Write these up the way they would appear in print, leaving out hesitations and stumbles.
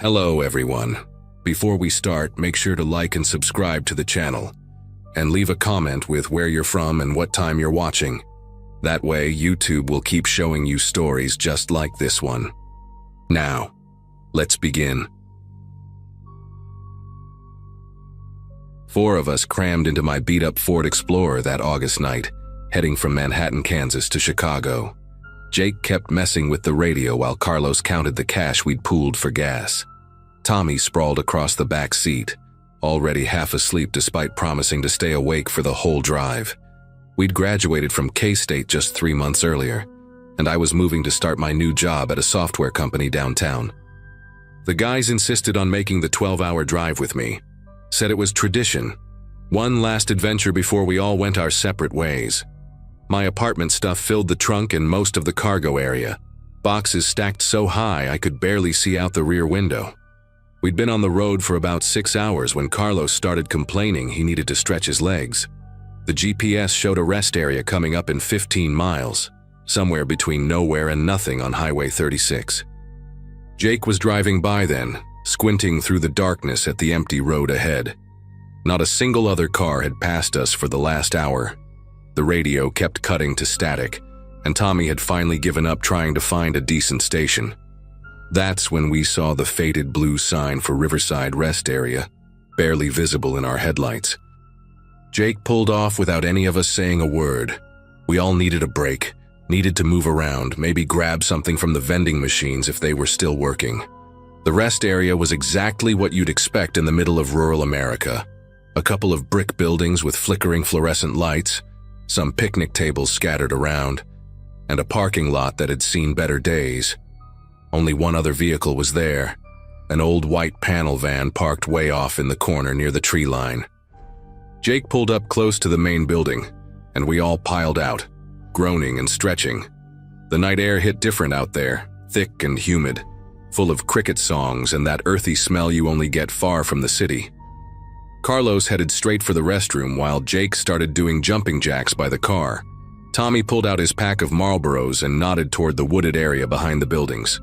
Hello everyone. Before we start, make sure to like and subscribe to the channel, and leave a comment with where you're from and what time you're watching. That way, YouTube will keep showing you stories just like this one. Now, let's begin. 4 of us crammed into my beat-up Ford Explorer that August night, heading from Manhattan, Kansas to Chicago. Jake kept messing with the radio while Carlos counted the cash we'd pooled for gas. Tommy sprawled across the back seat, already half asleep despite promising to stay awake for the whole drive. We'd graduated from K-State just 3 months earlier, and I was moving to start my new job at a software company downtown. The guys insisted on making the 12-hour drive with me, said it was tradition, one last adventure before we all went our separate ways. My apartment stuff filled the trunk and most of the cargo area, boxes stacked so high I could barely see out the rear window. We'd been on the road for about 6 hours when Carlos started complaining he needed to stretch his legs. The GPS showed a rest area coming up in 15 miles, somewhere between nowhere and nothing on Highway 36. Jake was driving by then, squinting through the darkness at the empty road ahead. Not a single other car had passed us for the last hour. The radio kept cutting to static, and Tommy had finally given up trying to find a decent station. That's when we saw the faded blue sign for Riverside Rest Area, barely visible in our headlights. Jake pulled off without any of us saying a word. We all needed a break, needed to move around, maybe grab something from the vending machines if they were still working. The rest area was exactly what you'd expect in the middle of rural America. A couple of brick buildings with flickering fluorescent lights, some picnic tables scattered around, and a parking lot that had seen better days. Only one other vehicle was there, an old white panel van parked way off in the corner near the tree line. Jake pulled up close to the main building, and we all piled out, groaning and stretching. The night air hit different out there, thick and humid, full of cricket songs and that earthy smell you only get far from the city. Carlos headed straight for the restroom while Jake started doing jumping jacks by the car. Tommy pulled out his pack of Marlboros and nodded toward the wooded area behind the buildings.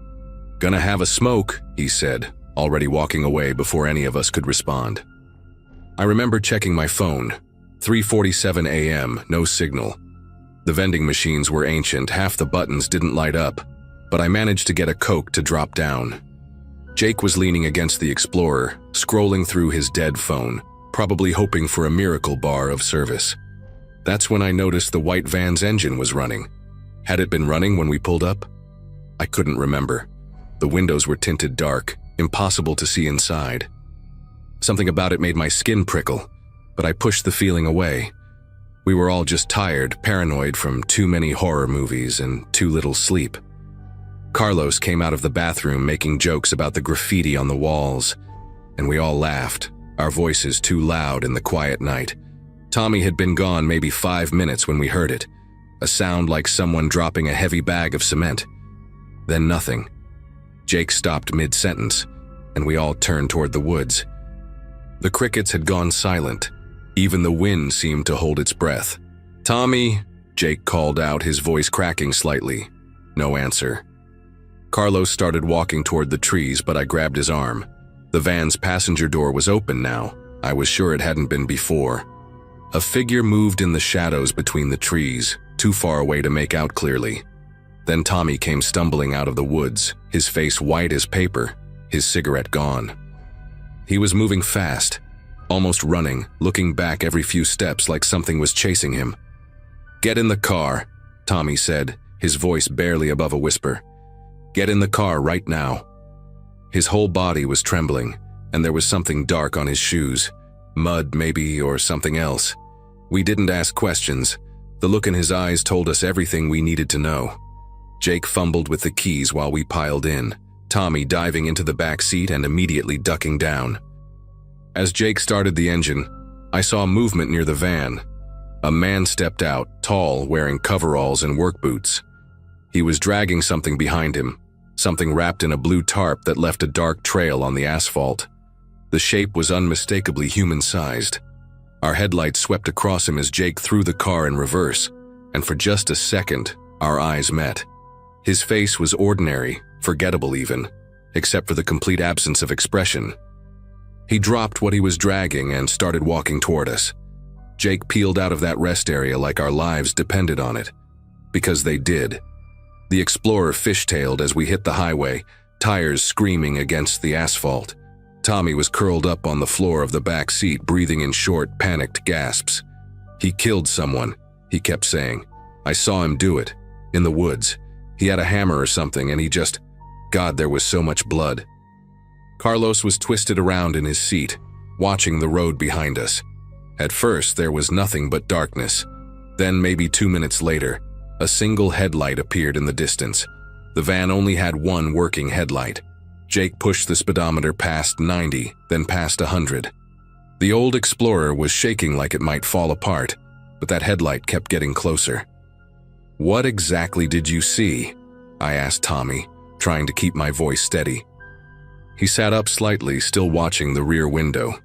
"Gonna have a smoke," he said, already walking away before any of us could respond. I remember checking my phone. 3:47 a.m., no signal. The vending machines were ancient, half the buttons didn't light up, but I managed to get a Coke to drop down. Jake was leaning against the Explorer, scrolling through his dead phone, probably hoping for a miracle bar of service. That's when I noticed the white van's engine was running. Had it been running when we pulled up? I couldn't remember. The windows were tinted dark, impossible to see inside. Something about it made my skin prickle, but I pushed the feeling away. We were all just tired, paranoid from too many horror movies and too little sleep. Carlos came out of the bathroom making jokes about the graffiti on the walls, and we all laughed, our voices too loud in the quiet night. Tommy had been gone maybe 5 minutes when we heard it, a sound like someone dropping a heavy bag of cement. Then nothing. Jake stopped mid-sentence, and we all turned toward the woods. The crickets had gone silent. Even the wind seemed to hold its breath. "Tommy," Jake called out, his voice cracking slightly. No answer. Carlos started walking toward the trees, but I grabbed his arm. The van's passenger door was open now. I was sure it hadn't been before. A figure moved in the shadows between the trees, too far away to make out clearly. Then Tommy came stumbling out of the woods, his face white as paper, his cigarette gone. He was moving fast, almost running, looking back every few steps like something was chasing him. "Get in the car," Tommy said, his voice barely above a whisper. "Get in the car right now." His whole body was trembling, and there was something dark on his shoes. Mud, maybe, or something else. We didn't ask questions. The look in his eyes told us everything we needed to know. Jake fumbled with the keys while we piled in, Tommy diving into the back seat and immediately ducking down. As Jake started the engine, I saw movement near the van. A man stepped out, tall, wearing coveralls and work boots. He was dragging something behind him, something wrapped in a blue tarp that left a dark trail on the asphalt. The shape was unmistakably human-sized. Our headlights swept across him as Jake threw the car in reverse, and for just a second, our eyes met. His face was ordinary, forgettable even. except for the complete absence of expression. He dropped what he was dragging and started walking toward us. Jake peeled out of that rest area like our lives depended on it. Because they did. The Explorer fishtailed as we hit the highway, tires screaming against the asphalt. Tommy was curled up on the floor of the back seat, breathing in short, panicked gasps. "He killed someone," he kept saying. "I saw him do it. In the woods. He had a hammer or something and he just... God, there was so much blood." Carlos was twisted around in his seat, watching the road behind us. At first, there was nothing but darkness. Then, maybe 2 minutes later, a single headlight appeared in the distance. The van only had one working headlight. Jake pushed the speedometer past 90, then past 100. The old Explorer was shaking like it might fall apart, but that headlight kept getting closer. "What exactly did you see?" I asked Tommy, trying to keep my voice steady. He sat up slightly, still watching the rear window.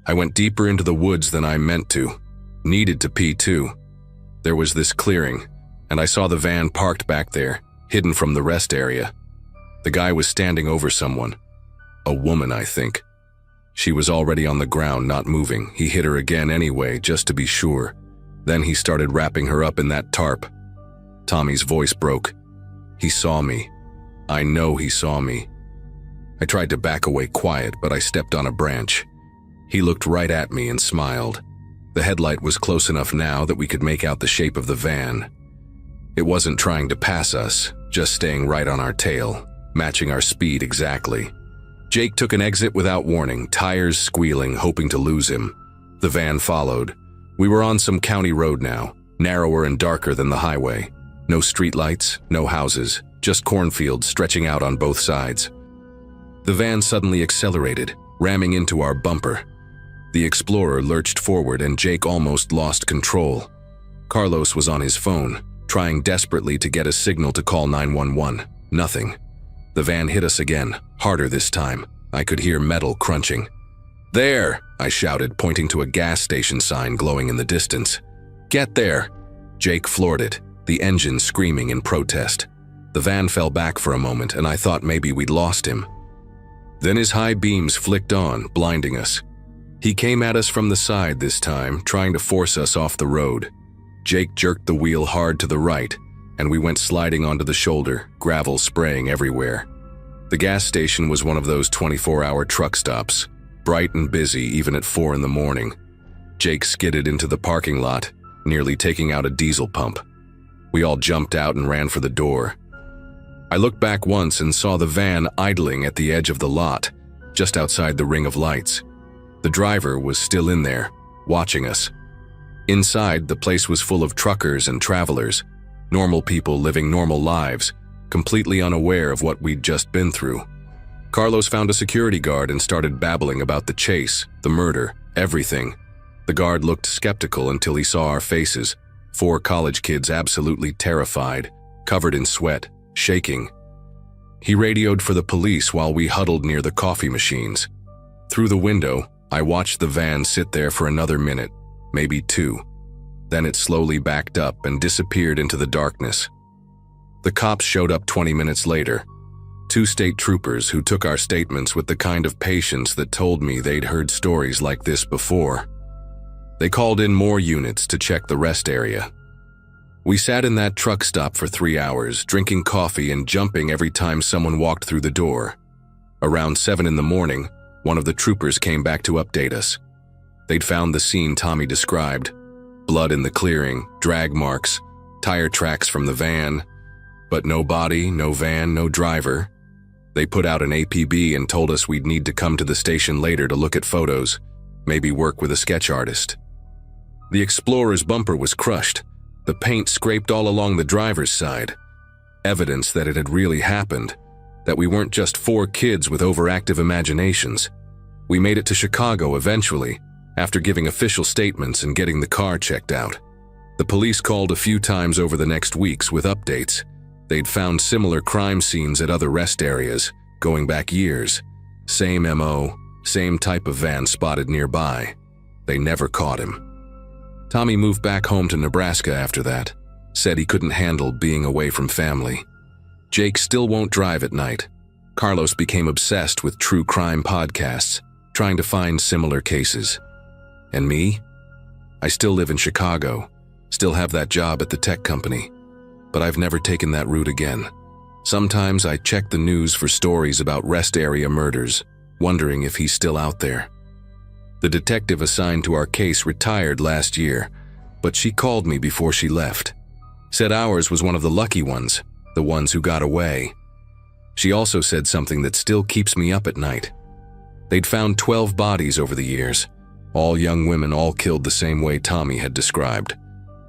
I went deeper into the woods than I meant to. Needed to pee too. There was this clearing, and I saw the van parked back there, hidden from the rest area. The guy was standing over someone. A woman, I think. She was already on the ground, not moving. He hit her again anyway, just to be sure. Then he started wrapping her up in that tarp. Tommy's voice broke. He saw me. I know he saw me. I tried to back away quiet, but I stepped on a branch. He looked right at me and smiled. The headlight was close enough now that we could make out the shape of the van. It wasn't trying to pass us, just staying right on our tail, matching our speed exactly. Jake took an exit without warning, tires squealing, hoping to lose him. The van followed. We were on some county road now, narrower and darker than the highway. No streetlights, no houses, just cornfields stretching out on both sides. The van suddenly accelerated, ramming into our bumper. The Explorer lurched forward and Jake almost lost control. Carlos was on his phone, trying desperately to get a signal to call 911. Nothing. The van hit us again, harder this time. I could hear metal crunching. "There!" I shouted, pointing to a gas station sign glowing in the distance. "Get there!" Jake floored it, the engine screaming in protest. The van fell back for a moment and I thought maybe we'd lost him. Then his high beams flicked on, blinding us. He came at us from the side this time, trying to force us off the road. Jake jerked the wheel hard to the right, and we went sliding onto the shoulder, gravel spraying everywhere. The gas station was one of those 24-hour truck stops, bright and busy even at 4 in the morning. Jake skidded into the parking lot, nearly taking out a diesel pump. We all jumped out and ran for the door. I looked back once and saw the van idling at the edge of the lot, just outside the ring of lights. The driver was still in there, watching us. Inside, the place was full of truckers and travelers, normal people living normal lives, completely unaware of what we'd just been through. Carlos found a security guard and started babbling about the chase, the murder, everything. The guard looked skeptical until he saw our faces, 4 college kids absolutely terrified, covered in sweat, shaking. He radioed for the police while we huddled near the coffee machines. Through the window, I watched the van sit there for another minute, maybe 2. Then it slowly backed up and disappeared into the darkness. The cops showed up 20 minutes later. 2 state troopers who took our statements with the kind of patience that told me they'd heard stories like this before. They called in more units to check the rest area. We sat in that truck stop for 3 hours, drinking coffee and jumping every time someone walked through the door. Around 7 in the morning, one of the troopers came back to update us. They'd found the scene Tommy described. Blood in the clearing, drag marks, tire tracks from the van. But no body, no van, no driver. They put out an APB and told us we'd need to come to the station later to look at photos, maybe work with a sketch artist. The Explorer's bumper was crushed. The paint scraped all along the driver's side. Evidence that it had really happened, that we weren't just 4 kids with overactive imaginations. We made it to Chicago eventually, after giving official statements and getting the car checked out. The police called a few times over the next weeks with updates. They'd found similar crime scenes at other rest areas, going back years. Same MO, same type of van spotted nearby. They never caught him. Tommy moved back home to Nebraska after that, said he couldn't handle being away from family. Jake still won't drive at night. Carlos became obsessed with true crime podcasts, trying to find similar cases. And me? I still live in Chicago, still have that job at the tech company, but I've never taken that route again. Sometimes I check the news for stories about rest area murders, wondering if he's still out there. The detective assigned to our case retired last year, but she called me before she left. Said ours was one of the lucky ones, the ones who got away. She also said something that still keeps me up at night. They'd found 12 bodies over the years, all young women, all killed the same way Tommy had described.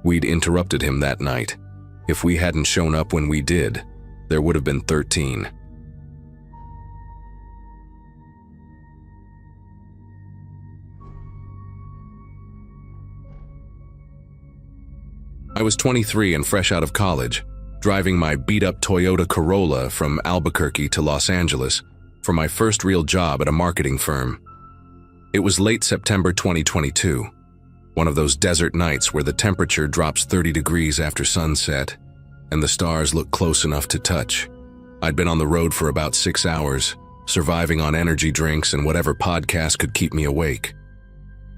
We'd interrupted him that night. If we hadn't shown up when we did, there would have been 13. I was 23 and fresh out of college, driving my beat-up Toyota Corolla from Albuquerque to Los Angeles for my first real job at a marketing firm. It was late September 2022, one of those desert nights where the temperature drops 30 degrees after sunset and the stars look close enough to touch. I'd been on the road for about 6 hours, surviving on energy drinks and whatever podcast could keep me awake.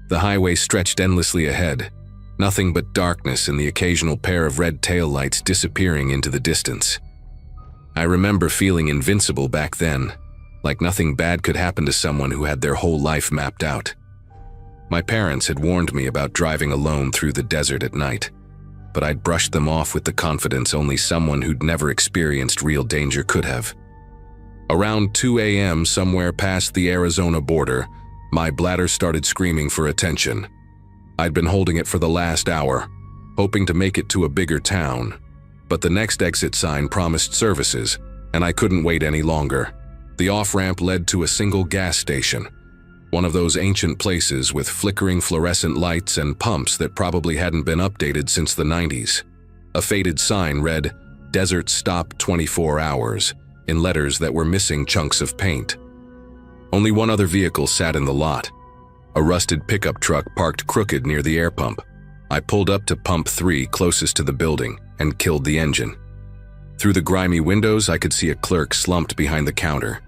The highway stretched endlessly ahead, nothing but darkness and the occasional pair of red taillights disappearing into the distance. I remember feeling invincible back then, like nothing bad could happen to someone who had their whole life mapped out. My parents had warned me about driving alone through the desert at night, but I'd brushed them off with the confidence only someone who'd never experienced real danger could have. Around 2 a.m., somewhere past the Arizona border, my bladder started screaming for attention. I'd been holding it for the last hour, hoping to make it to a bigger town, but the next exit sign promised services, and I couldn't wait any longer. The off-ramp led to a single gas station, one of those ancient places with flickering fluorescent lights and pumps that probably hadn't been updated since the 90s. A faded sign read, "Desert Stop 24 Hours," in letters that were missing chunks of paint. Only one other vehicle sat in the lot, a rusted pickup truck parked crooked near the air pump. I pulled up to pump 3 closest to the building and killed the engine. Through the grimy windows, I could see a clerk slumped behind the counter,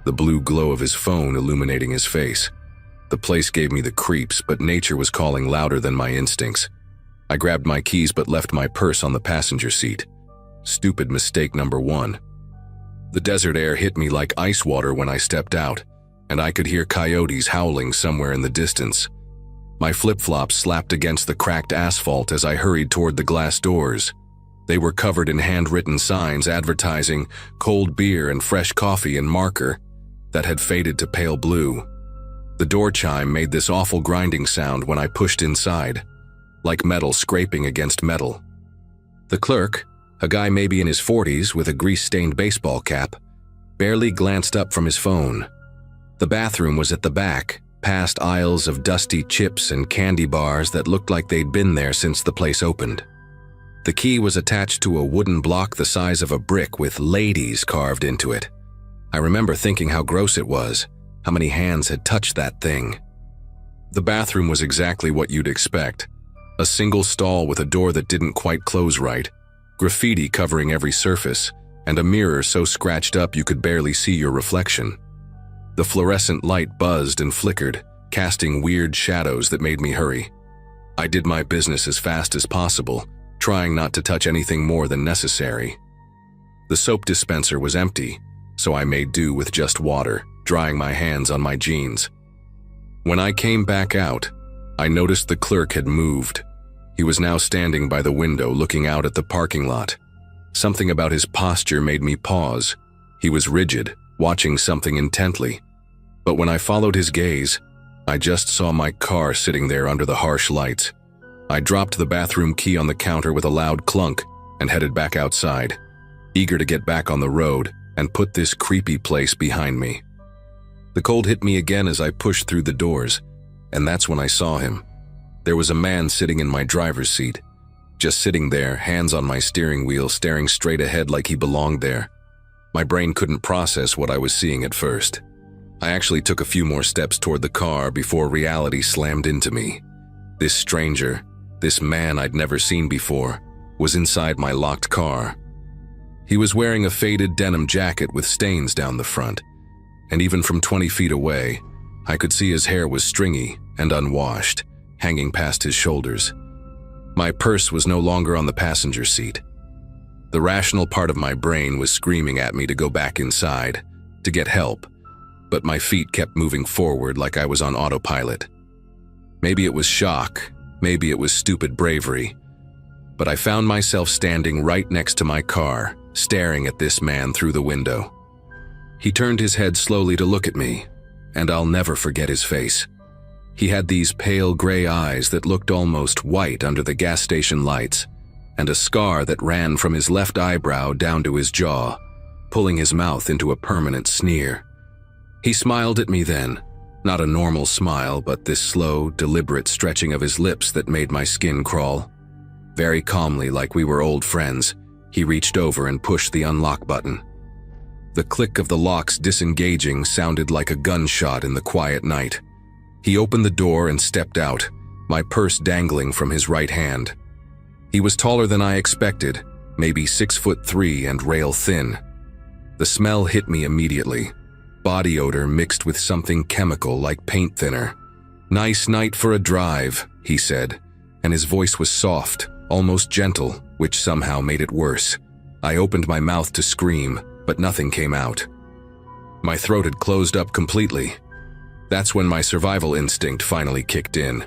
the blue glow of his phone illuminating his face. The place gave me the creeps, but nature was calling louder than my instincts. I grabbed my keys but left my purse on the passenger seat. Stupid mistake number 1. The desert air hit me like ice water when I stepped out, and I could hear coyotes howling somewhere in the distance. My flip-flops slapped against the cracked asphalt as I hurried toward the glass doors. They were covered in handwritten signs advertising cold beer and fresh coffee in marker that had faded to pale blue. The door chime made this awful grinding sound when I pushed inside, like metal scraping against metal. The clerk, a guy maybe in his 40s with a grease-stained baseball cap, barely glanced up from his phone. The bathroom was at the back, past aisles of dusty chips and candy bars that looked like they'd been there since the place opened. The key was attached to a wooden block the size of a brick with "ladies" carved into it. I remember thinking how gross it was, how many hands had touched that thing. The bathroom was exactly what you'd expect. A single stall with a door that didn't quite close right, graffiti covering every surface, and a mirror so scratched up you could barely see your reflection. The fluorescent light buzzed and flickered, casting weird shadows that made me hurry. I did my business as fast as possible, trying not to touch anything more than necessary. The soap dispenser was empty, so I made do with just water, drying my hands on my jeans. When I came back out, I noticed the clerk had moved. He was now standing by the window looking out at the parking lot. Something about his posture made me pause. He was rigid, watching something intently. But when I followed his gaze, I just saw my car sitting there under the harsh lights. I dropped the bathroom key on the counter with a loud clunk and headed back outside, eager to get back on the road and put this creepy place behind me. The cold hit me again as I pushed through the doors, and that's when I saw him. There was a man sitting in my driver's seat, just sitting there, hands on my steering wheel, staring straight ahead like he belonged there. My brain couldn't process what I was seeing at first. I actually took a few more steps toward the car before reality slammed into me. This stranger, this man I'd never seen before, was inside my locked car. He was wearing a faded denim jacket with stains down the front, and even from 20 feet away, I could see his hair was stringy and unwashed, hanging past his shoulders. My purse was no longer on the passenger seat. The rational part of my brain was screaming at me to go back inside, to get help, but my feet kept moving forward like I was on autopilot. Maybe it was shock, maybe it was stupid bravery, but I found myself standing right next to my car, staring at this man through the window. He turned his head slowly to look at me, and I'll never forget his face. He had these pale gray eyes that looked almost white under the gas station lights, and a scar that ran from his left eyebrow down to his jaw, pulling his mouth into a permanent sneer. He smiled at me then, not a normal smile, but this slow, deliberate stretching of his lips that made my skin crawl. Very calmly, like we were old friends, he reached over and pushed the unlock button. The click of the locks disengaging sounded like a gunshot in the quiet night. He opened the door and stepped out, my purse dangling from his right hand. He was taller than I expected, maybe 6'3" and rail thin. The smell hit me immediately. Body odor mixed with something chemical like paint thinner. "Nice night for a drive," he said, and his voice was soft, almost gentle, which somehow made it worse. I opened my mouth to scream, but nothing came out. My throat had closed up completely. That's when my survival instinct finally kicked in.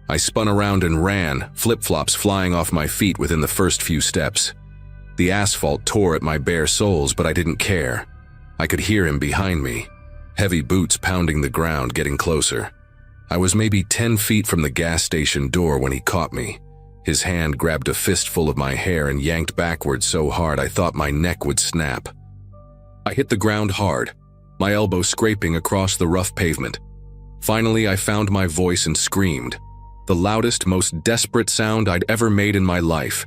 I spun around and ran, flip-flops flying off my feet within the first few steps. The asphalt tore at my bare soles, but I didn't care. I could hear him behind me, heavy boots pounding the ground, getting closer. I was maybe 10 feet from the gas station door when he caught me. His hand grabbed a fistful of my hair and yanked backwards so hard I thought my neck would snap. I hit the ground hard, my elbow scraping across the rough pavement. Finally, I found my voice and screamed, the loudest, most desperate sound I'd ever made in my life.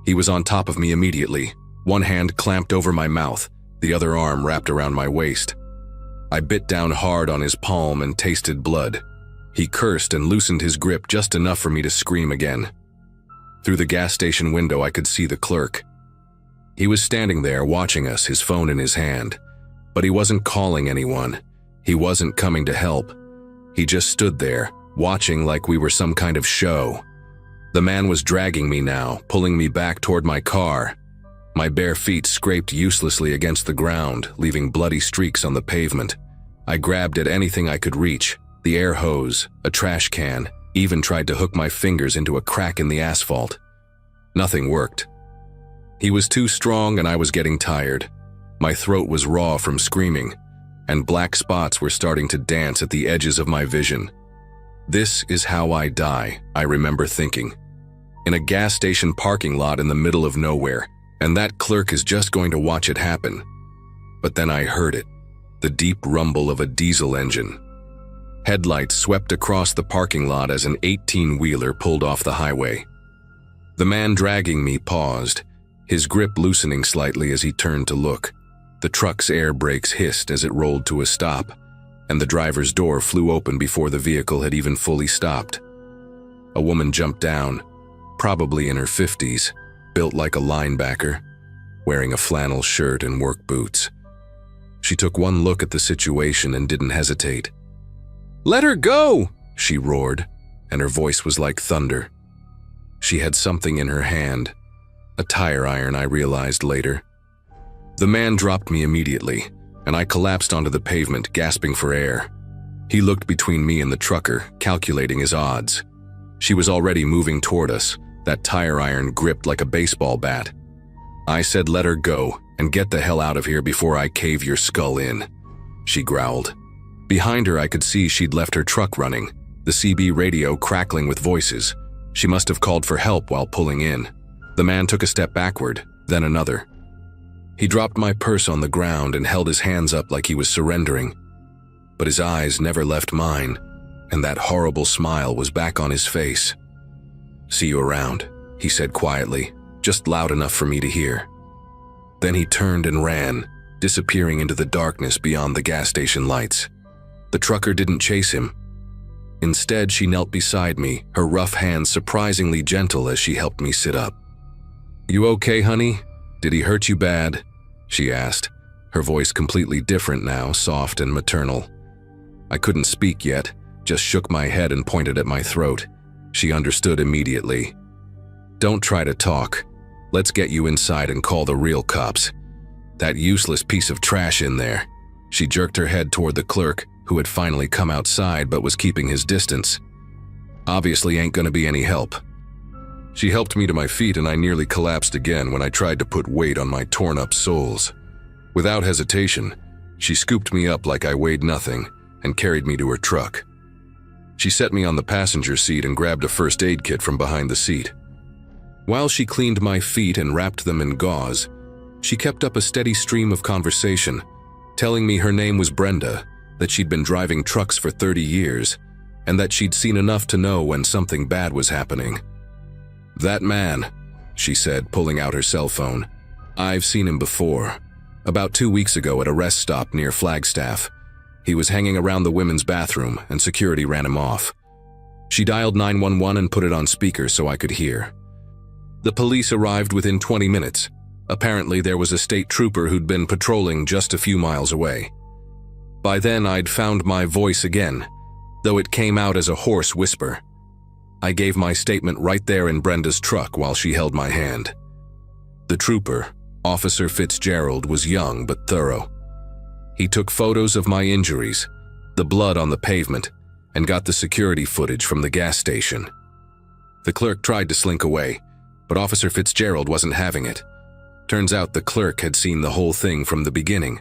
He was on top of me immediately, one hand clamped over my mouth, the other arm wrapped around my waist. I bit down hard on his palm and tasted blood. He cursed and loosened his grip just enough for me to scream again. Through the gas station window, I could see the clerk. He was standing there watching us, his phone in his hand. But he wasn't calling anyone. He wasn't coming to help. He just stood there, watching like we were some kind of show. The man was dragging me now, pulling me back toward my car. My bare feet scraped uselessly against the ground, leaving bloody streaks on the pavement. I grabbed at anything I could reach, the air hose, a trash can, even tried to hook my fingers into a crack in the asphalt. Nothing worked. He was too strong and I was getting tired. My throat was raw from screaming, and black spots were starting to dance at the edges of my vision. This is how I die, I remember thinking. In a gas station parking lot in the middle of nowhere, and that clerk is just going to watch it happen. But then I heard it, the deep rumble of a diesel engine. Headlights swept across the parking lot as an 18-wheeler pulled off the highway. The man dragging me paused, his grip loosening slightly as he turned to look. The truck's air brakes hissed as it rolled to a stop, and the driver's door flew open before the vehicle had even fully stopped. A woman jumped down, probably in her 50s, built like a linebacker, wearing a flannel shirt and work boots. She took one look at the situation and didn't hesitate. "Let her go!" she roared, and her voice was like thunder. She had something in her hand, a tire iron, I realized later. The man dropped me immediately, and I collapsed onto the pavement, gasping for air. He looked between me and the trucker, calculating his odds. She was already moving toward us, that tire iron gripped like a baseball bat. I said, "Let her go, and get the hell out of here before I cave your skull in," she growled. Behind her I could see she'd left her truck running, the CB radio crackling with voices. She must have called for help while pulling in. The man took a step backward, then another. He dropped my purse on the ground and held his hands up like he was surrendering. But his eyes never left mine, and that horrible smile was back on his face. "See you around," he said quietly, just loud enough for me to hear. Then he turned and ran, disappearing into the darkness beyond the gas station lights. The trucker didn't chase him. Instead, she knelt beside me, her rough hands surprisingly gentle as she helped me sit up. "You okay, honey?" "Did he hurt you bad?" she asked, her voice completely different now, soft and maternal. I couldn't speak yet, just shook my head and pointed at my throat. She understood immediately. "Don't try to talk. Let's get you inside and call the real cops. That useless piece of trash in there." She jerked her head toward the clerk, who had finally come outside but was keeping his distance. "Obviously ain't gonna be any help." She helped me to my feet and I nearly collapsed again when I tried to put weight on my torn-up soles. Without hesitation, she scooped me up like I weighed nothing and carried me to her truck. She set me on the passenger seat and grabbed a first aid kit from behind the seat. While she cleaned my feet and wrapped them in gauze, she kept up a steady stream of conversation, telling me her name was Brenda, that she'd been driving trucks for 30 years, and that she'd seen enough to know when something bad was happening. "That man," she said, pulling out her cell phone. "I've seen him before. About 2 weeks ago at a rest stop near Flagstaff. He was hanging around the women's bathroom and security ran him off." She dialed 911 and put it on speaker so I could hear. The police arrived within 20 minutes. Apparently there was a state trooper who'd been patrolling just a few miles away. By then I'd found my voice again, though it came out as a hoarse whisper. I gave my statement right there in Brenda's truck while she held my hand. The trooper, Officer Fitzgerald, was young but thorough. He took photos of my injuries, the blood on the pavement, and got the security footage from the gas station. The clerk tried to slink away, but Officer Fitzgerald wasn't having it. Turns out the clerk had seen the whole thing from the beginning,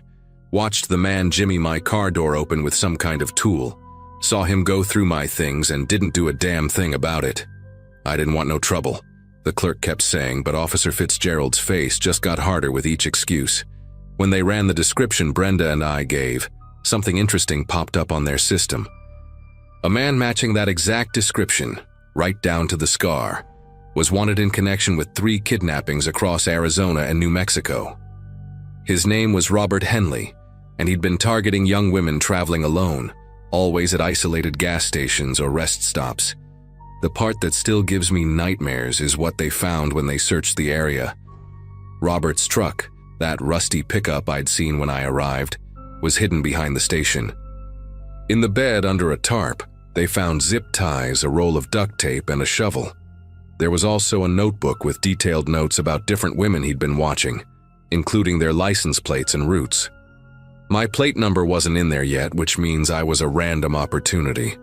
watched the man jimmy my car door open with some kind of tool, saw him go through my things and didn't do a damn thing about it. I didn't want no trouble, the clerk kept saying, but Officer Fitzgerald's face just got harder with each excuse. When they ran the description Brenda and I gave, something interesting popped up on their system. A man matching that exact description, right down to the scar, was wanted in connection with 3 kidnappings across Arizona and New Mexico. His name was Robert Henley, and he'd been targeting young women traveling alone, always at isolated gas stations or rest stops. The part that still gives me nightmares is what they found when they searched the area. Robert's truck, that rusty pickup I'd seen when I arrived, was hidden behind the station. In the bed under a tarp, they found zip ties, a roll of duct tape, and a shovel. There was also a notebook with detailed notes about different women he'd been watching, including their license plates and routes. My plate number wasn't in there yet, which means I was a random opportunity.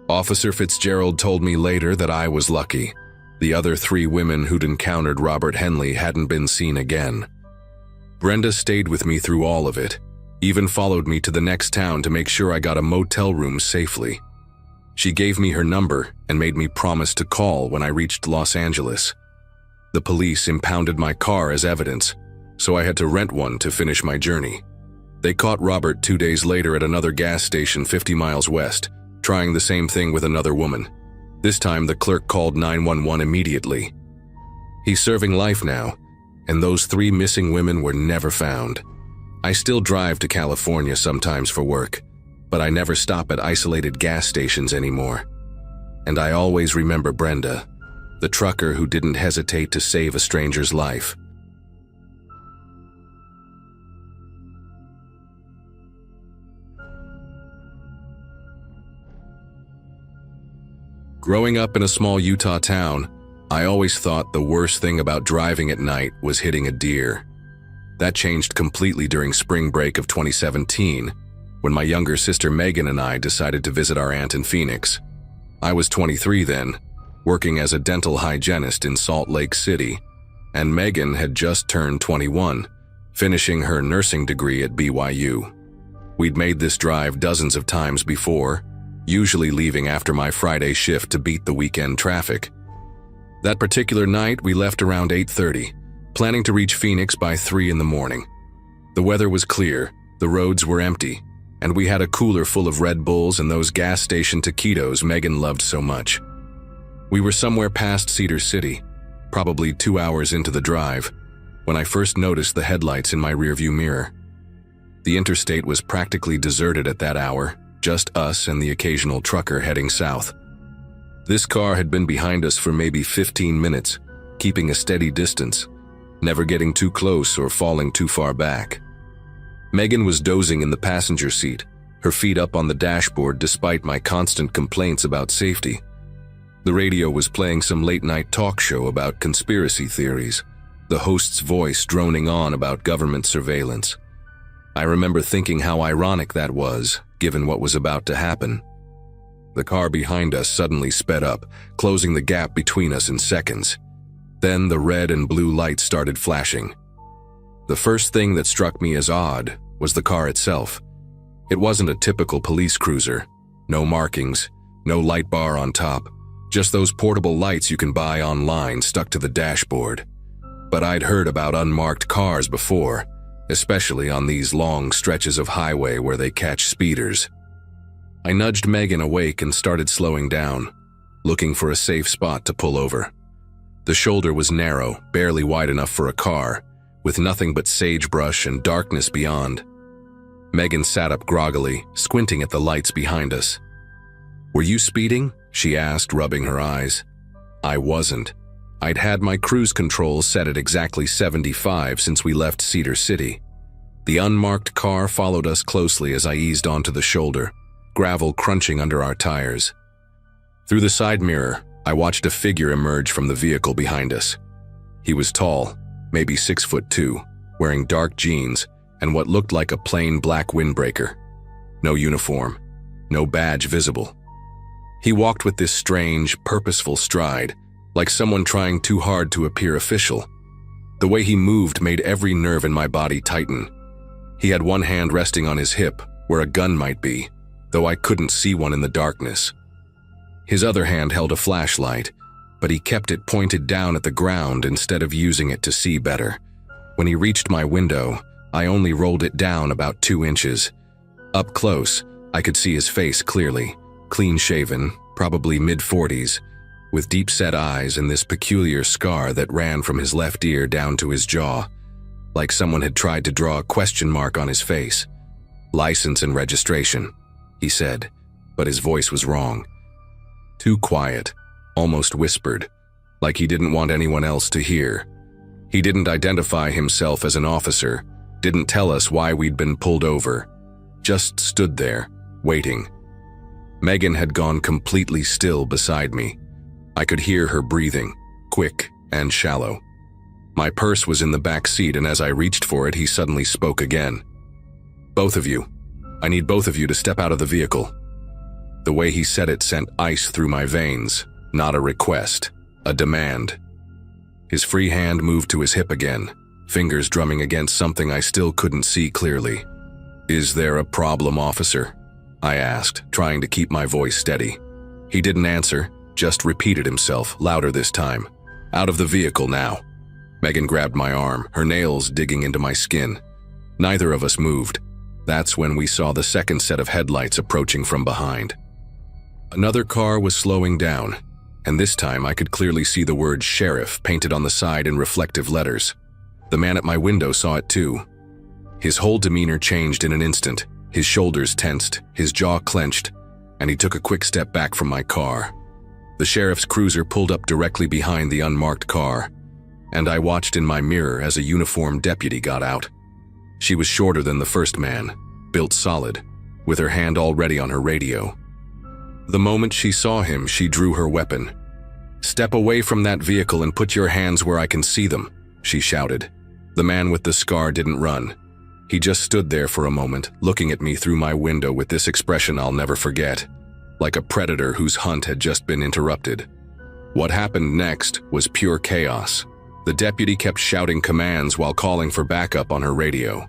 Officer Fitzgerald told me later that I was lucky. The other 3 women who'd encountered Robert Henley hadn't been seen again. Brenda stayed with me through all of it, even followed me to the next town to make sure I got a motel room safely. She gave me her number and made me promise to call when I reached Los Angeles. The police impounded my car as evidence, so I had to rent one to finish my journey. They caught Robert 2 days later at another gas station 50 miles west, trying the same thing with another woman. This time the clerk called 911 immediately. He's serving life now, and those 3 missing women were never found. I still drive to California sometimes for work, but I never stop at isolated gas stations anymore. And I always remember Brenda, the trucker who didn't hesitate to save a stranger's life. Growing up in a small Utah town, I always thought the worst thing about driving at night was hitting a deer. That changed completely during spring break of 2017, when my younger sister Megan and I decided to visit our aunt in Phoenix. I was 23 then, working as a dental hygienist in Salt Lake City, and Megan had just turned 21, finishing her nursing degree at BYU. We'd made this drive dozens of times before, usually leaving after my Friday shift to beat the weekend traffic. That particular night, we left around 8:30, planning to reach Phoenix by 3 in the morning. The weather was clear, the roads were empty, and we had a cooler full of Red Bulls and those gas station taquitos Megan loved so much. We were somewhere past Cedar City, probably 2 hours into the drive, when I first noticed the headlights in my rearview mirror. The interstate was practically deserted at that hour, just us and the occasional trucker heading south. This car had been behind us for maybe 15 minutes, keeping a steady distance, never getting too close or falling too far back. Megan was dozing in the passenger seat, her feet up on the dashboard despite my constant complaints about safety. The radio was playing some late-night talk show about conspiracy theories, the host's voice droning on about government surveillance. I remember thinking how ironic that was, given what was about to happen. The car behind us suddenly sped up, closing the gap between us in seconds. Then the red and blue lights started flashing. The first thing that struck me as odd was the car itself. It wasn't a typical police cruiser. No markings, no light bar on top, just those portable lights you can buy online stuck to the dashboard. But I'd heard about unmarked cars before, especially on these long stretches of highway where they catch speeders. I nudged Megan awake and started slowing down, looking for a safe spot to pull over. The shoulder was narrow, barely wide enough for a car, with nothing but sagebrush and darkness beyond. Megan sat up groggily, squinting at the lights behind us. "Were you speeding?" she asked, rubbing her eyes. I wasn't. I'd had my cruise control set at exactly 75 since we left Cedar City. The unmarked car followed us closely as I eased onto the shoulder, gravel crunching under our tires. Through the side mirror, I watched a figure emerge from the vehicle behind us. He was tall, maybe 6'2", wearing dark jeans and what looked like a plain black windbreaker. No uniform, no badge visible. He walked with this strange, purposeful stride, like someone trying too hard to appear official. The way he moved made every nerve in my body tighten. He had one hand resting on his hip, where a gun might be, though I couldn't see one in the darkness. His other hand held a flashlight, but he kept it pointed down at the ground instead of using it to see better. When he reached my window, I only rolled it down about 2 inches. Up close, I could see his face clearly, clean-shaven, probably mid-40s, with deep-set eyes and this peculiar scar that ran from his left ear down to his jaw, like someone had tried to draw a question mark on his face. "License and registration," he said, but his voice was wrong. Too quiet, almost whispered, like he didn't want anyone else to hear. He didn't identify himself as an officer, didn't tell us why we'd been pulled over, just stood there, waiting. Megan had gone completely still beside me. I could hear her breathing, quick and shallow. My purse was in the back seat, and as I reached for it, he suddenly spoke again. "Both of you. I need both of you to step out of the vehicle." The way he said it sent ice through my veins, not a request, a demand. His free hand moved to his hip again, fingers drumming against something I still couldn't see clearly. "Is there a problem, officer?" I asked, trying to keep my voice steady. He didn't answer, just repeated himself, louder this time. "Out of the vehicle now." Megan grabbed my arm, her nails digging into my skin. Neither of us moved. That's when we saw the second set of headlights approaching from behind. Another car was slowing down, and this time I could clearly see the word sheriff painted on the side in reflective letters. The man at my window saw it too. His whole demeanor changed in an instant. His shoulders tensed, his jaw clenched, and he took a quick step back from my car. The sheriff's cruiser pulled up directly behind the unmarked car, and I watched in my mirror as a uniformed deputy got out. She was shorter than the first man, built solid, with her hand already on her radio. The moment she saw him, she drew her weapon. "Step away from that vehicle and put your hands where I can see them," she shouted. The man with the scar didn't run. He just stood there for a moment, looking at me through my window with this expression I'll never forget, like a predator whose hunt had just been interrupted. What happened next was pure chaos. The deputy kept shouting commands while calling for backup on her radio.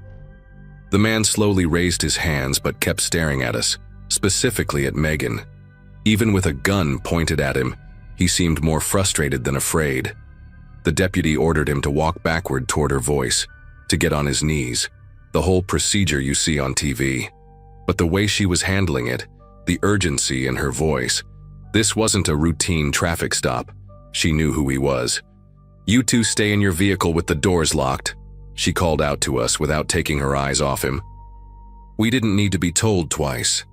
The man slowly raised his hands but kept staring at us, specifically at Megan. Even with a gun pointed at him, he seemed more frustrated than afraid. The deputy ordered him to walk backward toward her voice, to get on his knees, the whole procedure you see on TV. But the way she was handling it, the urgency in her voice, this wasn't a routine traffic stop. She knew who he was. "You two stay in your vehicle with the doors locked," she called out to us without taking her eyes off him. We didn't need to be told twice.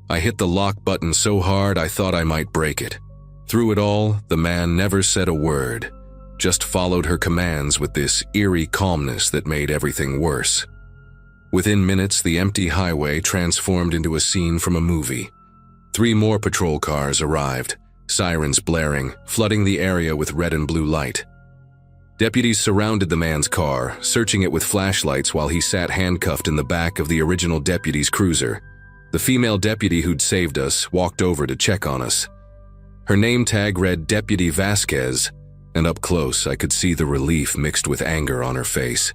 I hit the lock button so hard I thought I might break it. Through it all, the man never said a word, just followed her commands with this eerie calmness that made everything worse. Within minutes, the empty highway transformed into a scene from a movie. 3 more patrol cars arrived, sirens blaring, flooding the area with red and blue light. Deputies surrounded the man's car, searching it with flashlights while he sat handcuffed in the back of the original deputy's cruiser. The female deputy who'd saved us walked over to check on us. Her name tag read Deputy Vasquez, and up close I could see the relief mixed with anger on her face.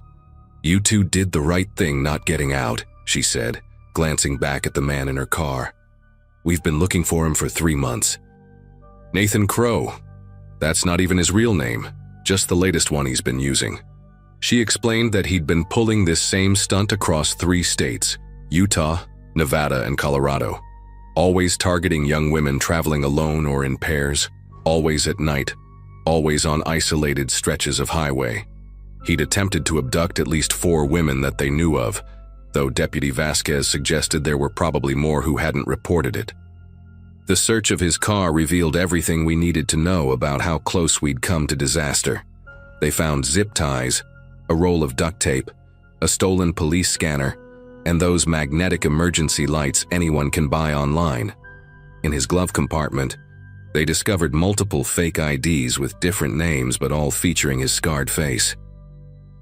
"You two did the right thing not getting out," she said, glancing back at the man in her car. "We've been looking for him for 3 months. Nathan Crow. That's not even his real name, just the latest one he's been using." She explained that he'd been pulling this same stunt across 3 states, Utah, Nevada, and Colorado, always targeting young women traveling alone or in pairs, always at night, always on isolated stretches of highway. He'd attempted to abduct at least 4 women that they knew of, though Deputy Vasquez suggested there were probably more who hadn't reported it. The search of his car revealed everything we needed to know about how close we'd come to disaster. They found zip ties, a roll of duct tape, a stolen police scanner, and those magnetic emergency lights anyone can buy online. In his glove compartment, they discovered multiple fake IDs with different names but all featuring his scarred face.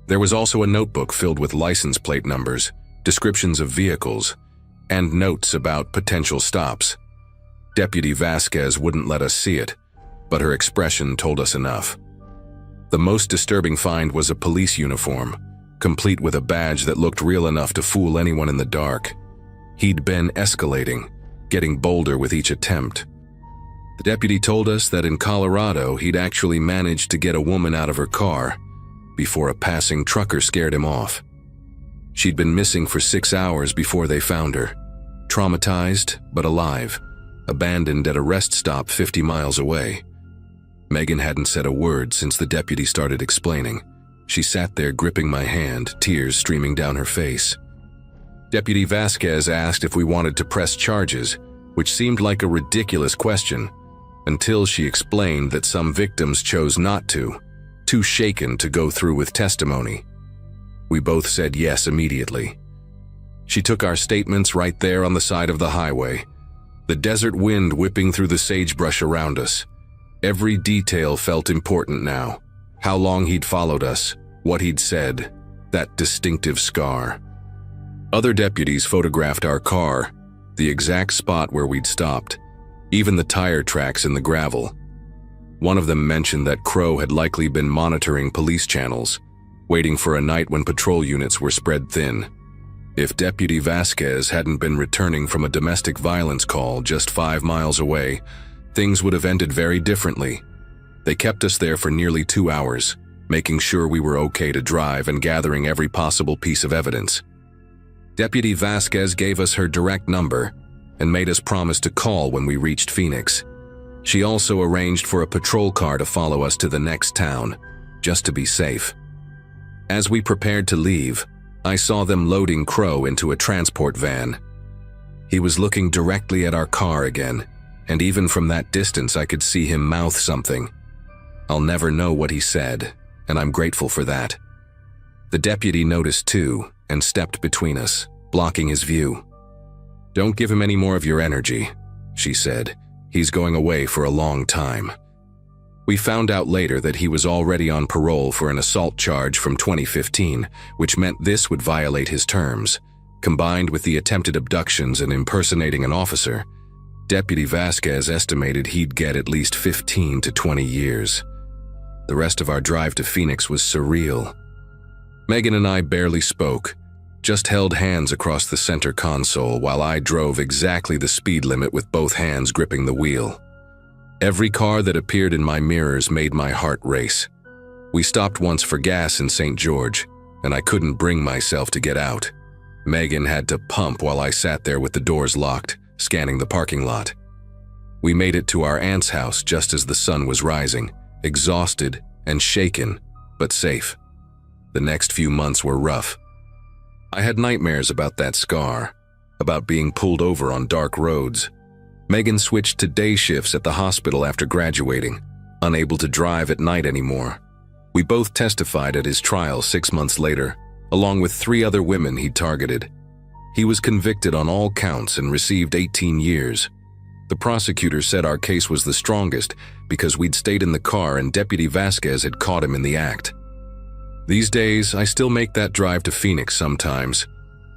There was also a notebook filled with license plate numbers, descriptions of vehicles, and notes about potential stops. Deputy Vasquez wouldn't let us see it, but her expression told us enough. The most disturbing find was a police uniform, complete with a badge that looked real enough to fool anyone in the dark. He'd been escalating, getting bolder with each attempt. The deputy told us that in Colorado he'd actually managed to get a woman out of her car before a passing trucker scared him off. She'd been missing for 6 hours before they found her, traumatized but alive, abandoned at a rest stop 50 miles away. Megan hadn't said a word since the deputy started explaining. She sat there gripping my hand, tears streaming down her face. Deputy Vasquez asked if we wanted to press charges, which seemed like a ridiculous question, until she explained that some victims chose not to, too shaken to go through with testimony. We both said yes immediately. She took our statements right there on the side of the highway, the desert wind whipping through the sagebrush around us. Every detail felt important now. How long he'd followed us, what he'd said, that distinctive scar. Other deputies photographed our car, the exact spot where we'd stopped, even the tire tracks in the gravel. One of them mentioned that Crow had likely been monitoring police channels, waiting for a night when patrol units were spread thin. If Deputy Vasquez hadn't been returning from a domestic violence call just 5 miles away, things would have ended very differently. They kept us there for nearly 2 hours, making sure we were okay to drive and gathering every possible piece of evidence. Deputy Vasquez gave us her direct number and made us promise to call when we reached Phoenix. She also arranged for a patrol car to follow us to the next town, just to be safe. As we prepared to leave, I saw them loading Crow into a transport van. He was looking directly at our car again, and even from that distance I could see him mouth something. I'll never know what he said, and I'm grateful for that. The deputy noticed too, and stepped between us, blocking his view. "Don't give him any more of your energy," she said. "He's going away for a long time." We found out later that he was already on parole for an assault charge from 2015, which meant this would violate his terms. Combined with the attempted abductions and impersonating an officer, Deputy Vasquez estimated he'd get at least 15 to 20 years. The rest of our drive to Phoenix was surreal. Megan and I barely spoke, just held hands across the center console while I drove exactly the speed limit with both hands gripping the wheel. Every car that appeared in my mirrors made my heart race. We stopped once for gas in St. George, and I couldn't bring myself to get out. Megan had to pump while I sat there with the doors locked, scanning the parking lot. We made it to our aunt's house just as the sun was rising, exhausted and shaken, but safe. The next few months were rough. I had nightmares about that scar, about being pulled over on dark roads. Megan switched to day shifts at the hospital after graduating, unable to drive at night anymore. We both testified at his trial 6 months later, along with 3 other women he targeted. He was convicted on all counts and received 18 years. The prosecutor said our case was the strongest because we'd stayed in the car and Deputy Vasquez had caught him in the act. These days, I still make that drive to Phoenix sometimes,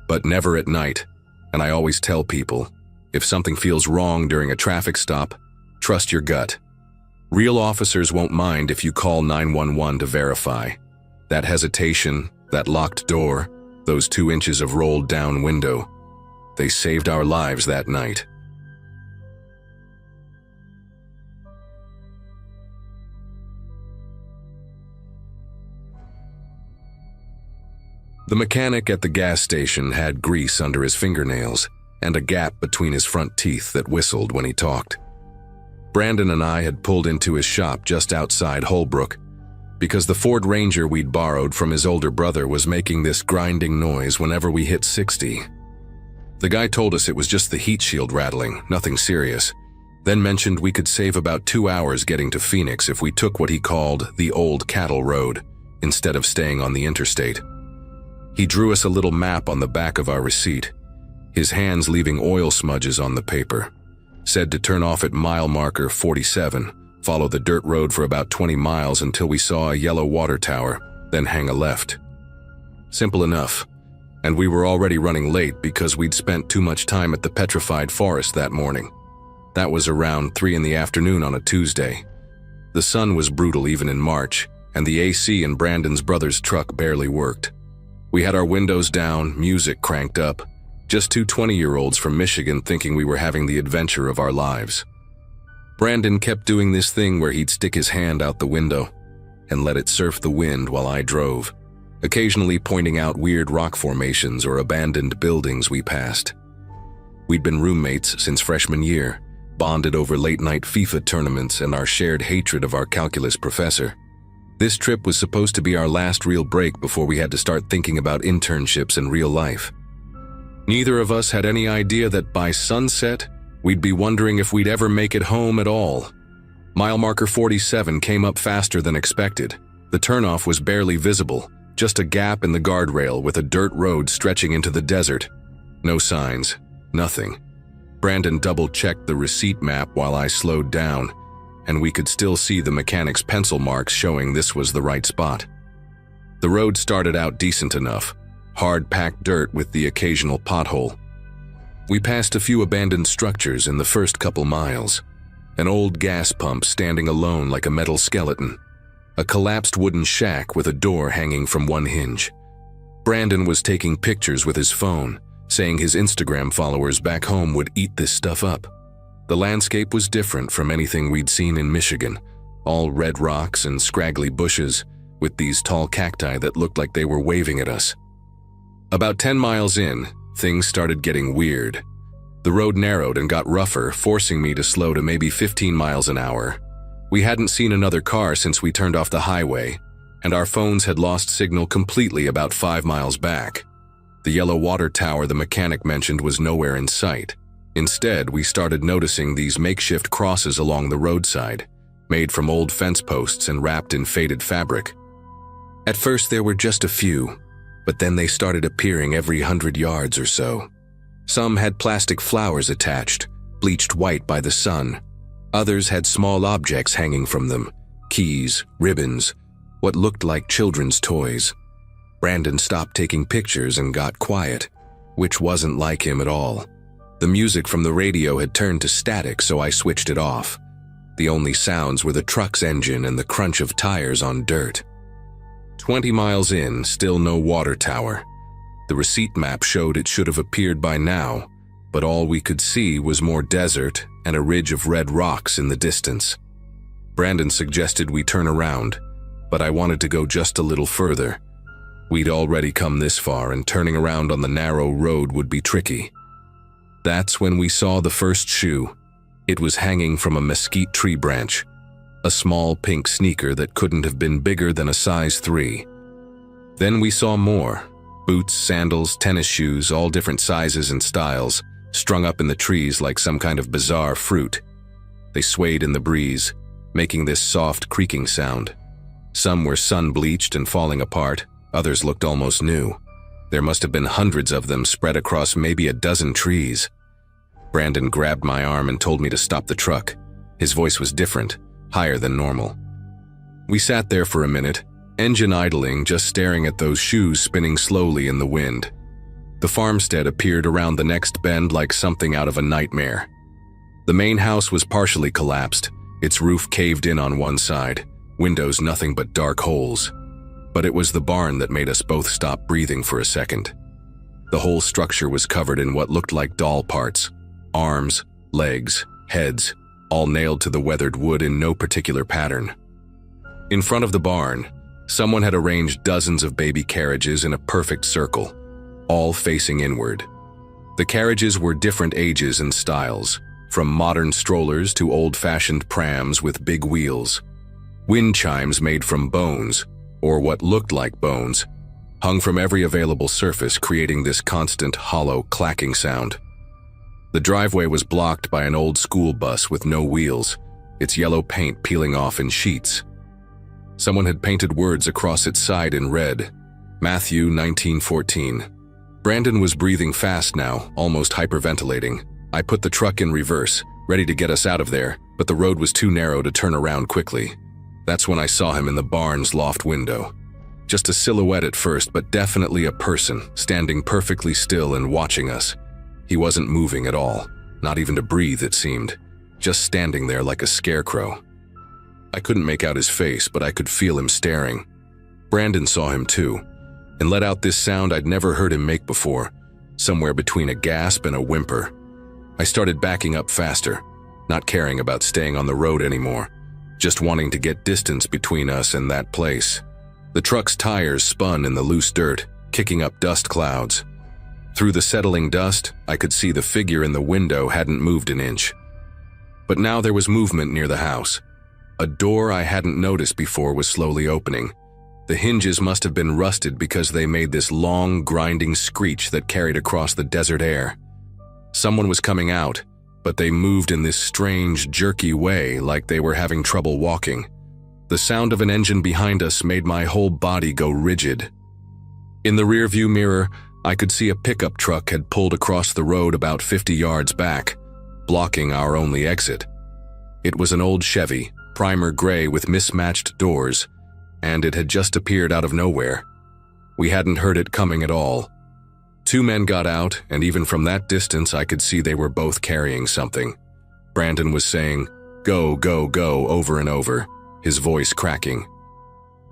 but never at night, and I always tell people, if something feels wrong during a traffic stop, trust your gut. Real officers won't mind if you call 911 to verify. That hesitation, that locked door, those 2 inches of rolled down window, they saved our lives that night. The mechanic at the gas station had grease under his fingernails and a gap between his front teeth that whistled when he talked. Brandon and I had pulled into his shop just outside Holbrook because the Ford Ranger we'd borrowed from his older brother was making this grinding noise whenever we hit 60. The guy told us it was just the heat shield rattling, nothing serious, then mentioned we could save about 2 hours getting to Phoenix if we took what he called the Old Cattle Road instead of staying on the interstate. He drew us a little map on the back of our receipt, his hands leaving oil smudges on the paper. Said to turn off at mile marker 47, follow the dirt road for about 20 miles until we saw a yellow water tower, then hang a left. Simple enough, and we were already running late because we'd spent too much time at the petrified forest that morning. That was around 3 in the afternoon on a Tuesday. The sun was brutal even in March, and the AC in Brandon's brother's truck barely worked. We had our windows down, music cranked up, just 2 20-year-olds from Michigan thinking we were having the adventure of our lives. Brandon kept doing this thing where he'd stick his hand out the window and let it surf the wind while I drove, occasionally pointing out weird rock formations or abandoned buildings we passed. We'd been roommates since freshman year, bonded over late-night FIFA tournaments and our shared hatred of our calculus professor. This trip was supposed to be our last real break before we had to start thinking about internships and real life. Neither of us had any idea that by sunset, we'd be wondering if we'd ever make it home at all. Mile marker 47 came up faster than expected. The turnoff was barely visible, just a gap in the guardrail with a dirt road stretching into the desert. No signs, nothing. Brandon double-checked the receipt map while I slowed down, and we could still see the mechanic's pencil marks showing this was the right spot. The road started out decent enough, hard-packed dirt with the occasional pothole. We passed a few abandoned structures in the first couple miles. An old gas pump standing alone like a metal skeleton. A collapsed wooden shack with a door hanging from one hinge. Brandon was taking pictures with his phone, saying his Instagram followers back home would eat this stuff up. The landscape was different from anything we'd seen in Michigan, all red rocks and scraggly bushes, with these tall cacti that looked like they were waving at us. About 10 miles in, things started getting weird. The road narrowed and got rougher, forcing me to slow to maybe 15 miles an hour. We hadn't seen another car since we turned off the highway, and our phones had lost signal completely about 5 miles back. The yellow water tower the mechanic mentioned was nowhere in sight. Instead, we started noticing these makeshift crosses along the roadside, made from old fence posts and wrapped in faded fabric. At first there were just a few, but then they started appearing every 100 yards or so. Some had plastic flowers attached, bleached white by the sun. Others had small objects hanging from them, keys, ribbons, what looked like children's toys. Brandon stopped taking pictures and got quiet, which wasn't like him at all. The music from the radio had turned to static, so I switched it off. The only sounds were the truck's engine and the crunch of tires on dirt. 20 miles in, still no water tower. The receipt map showed it should have appeared by now, but all we could see was more desert and a ridge of red rocks in the distance. Brandon suggested we turn around, but I wanted to go just a little further. We'd already come this far, and turning around on the narrow road would be tricky. That's when we saw the first shoe. It was hanging from a mesquite tree branch, a small pink sneaker that couldn't have been bigger than a size 3. Then we saw more. Boots, sandals, tennis shoes, all different sizes and styles, strung up in the trees like some kind of bizarre fruit. They swayed in the breeze, making this soft creaking sound. Some were sun-bleached and falling apart, others looked almost new. There must have been hundreds of them spread across maybe a dozen trees. Brandon grabbed my arm and told me to stop the truck. His voice was different, higher than normal. We sat there for a minute, engine idling, just staring at those shoes spinning slowly in the wind. The farmstead appeared around the next bend like something out of a nightmare. The main house was partially collapsed, its roof caved in on one side, windows nothing but dark holes. But it was the barn that made us both stop breathing for a second. The whole structure was covered in what looked like doll parts, arms, legs, heads, all nailed to the weathered wood in no particular pattern. In front of the barn, someone had arranged dozens of baby carriages in a perfect circle, all facing inward. The carriages were different ages and styles, from modern strollers to old-fashioned prams with big wheels. Wind chimes made from bones, or what looked like bones, hung from every available surface, creating this constant, hollow, clacking sound. The driveway was blocked by an old school bus with no wheels, its yellow paint peeling off in sheets. Someone had painted words across its side in red, Matthew 19:14. Brandon was breathing fast now, almost hyperventilating. I put the truck in reverse, ready to get us out of there, but the road was too narrow to turn around quickly. That's when I saw him in the barn's loft window. Just a silhouette at first, but definitely a person, standing perfectly still and watching us. He wasn't moving at all, not even to breathe it seemed, just standing there like a scarecrow. I couldn't make out his face, but I could feel him staring. Brandon saw him too, and let out this sound I'd never heard him make before, somewhere between a gasp and a whimper. I started backing up faster, not caring about staying on the road anymore, just wanting to get distance between us and that place. The truck's tires spun in the loose dirt, kicking up dust clouds. Through the settling dust, I could see the figure in the window hadn't moved an inch. But now there was movement near the house. A door I hadn't noticed before was slowly opening. The hinges must have been rusted because they made this long, grinding screech that carried across the desert air. Someone was coming out, but they moved in this strange, jerky way like they were having trouble walking. The sound of an engine behind us made my whole body go rigid. In the rearview mirror, I could see a pickup truck had pulled across the road about 50 yards back, blocking our only exit. It was an old Chevy, primer gray with mismatched doors, and it had just appeared out of nowhere. We hadn't heard it coming at all. Two men got out, and even from that distance I could see they were both carrying something. Brandon was saying, "Go, go, go," over and over, his voice cracking.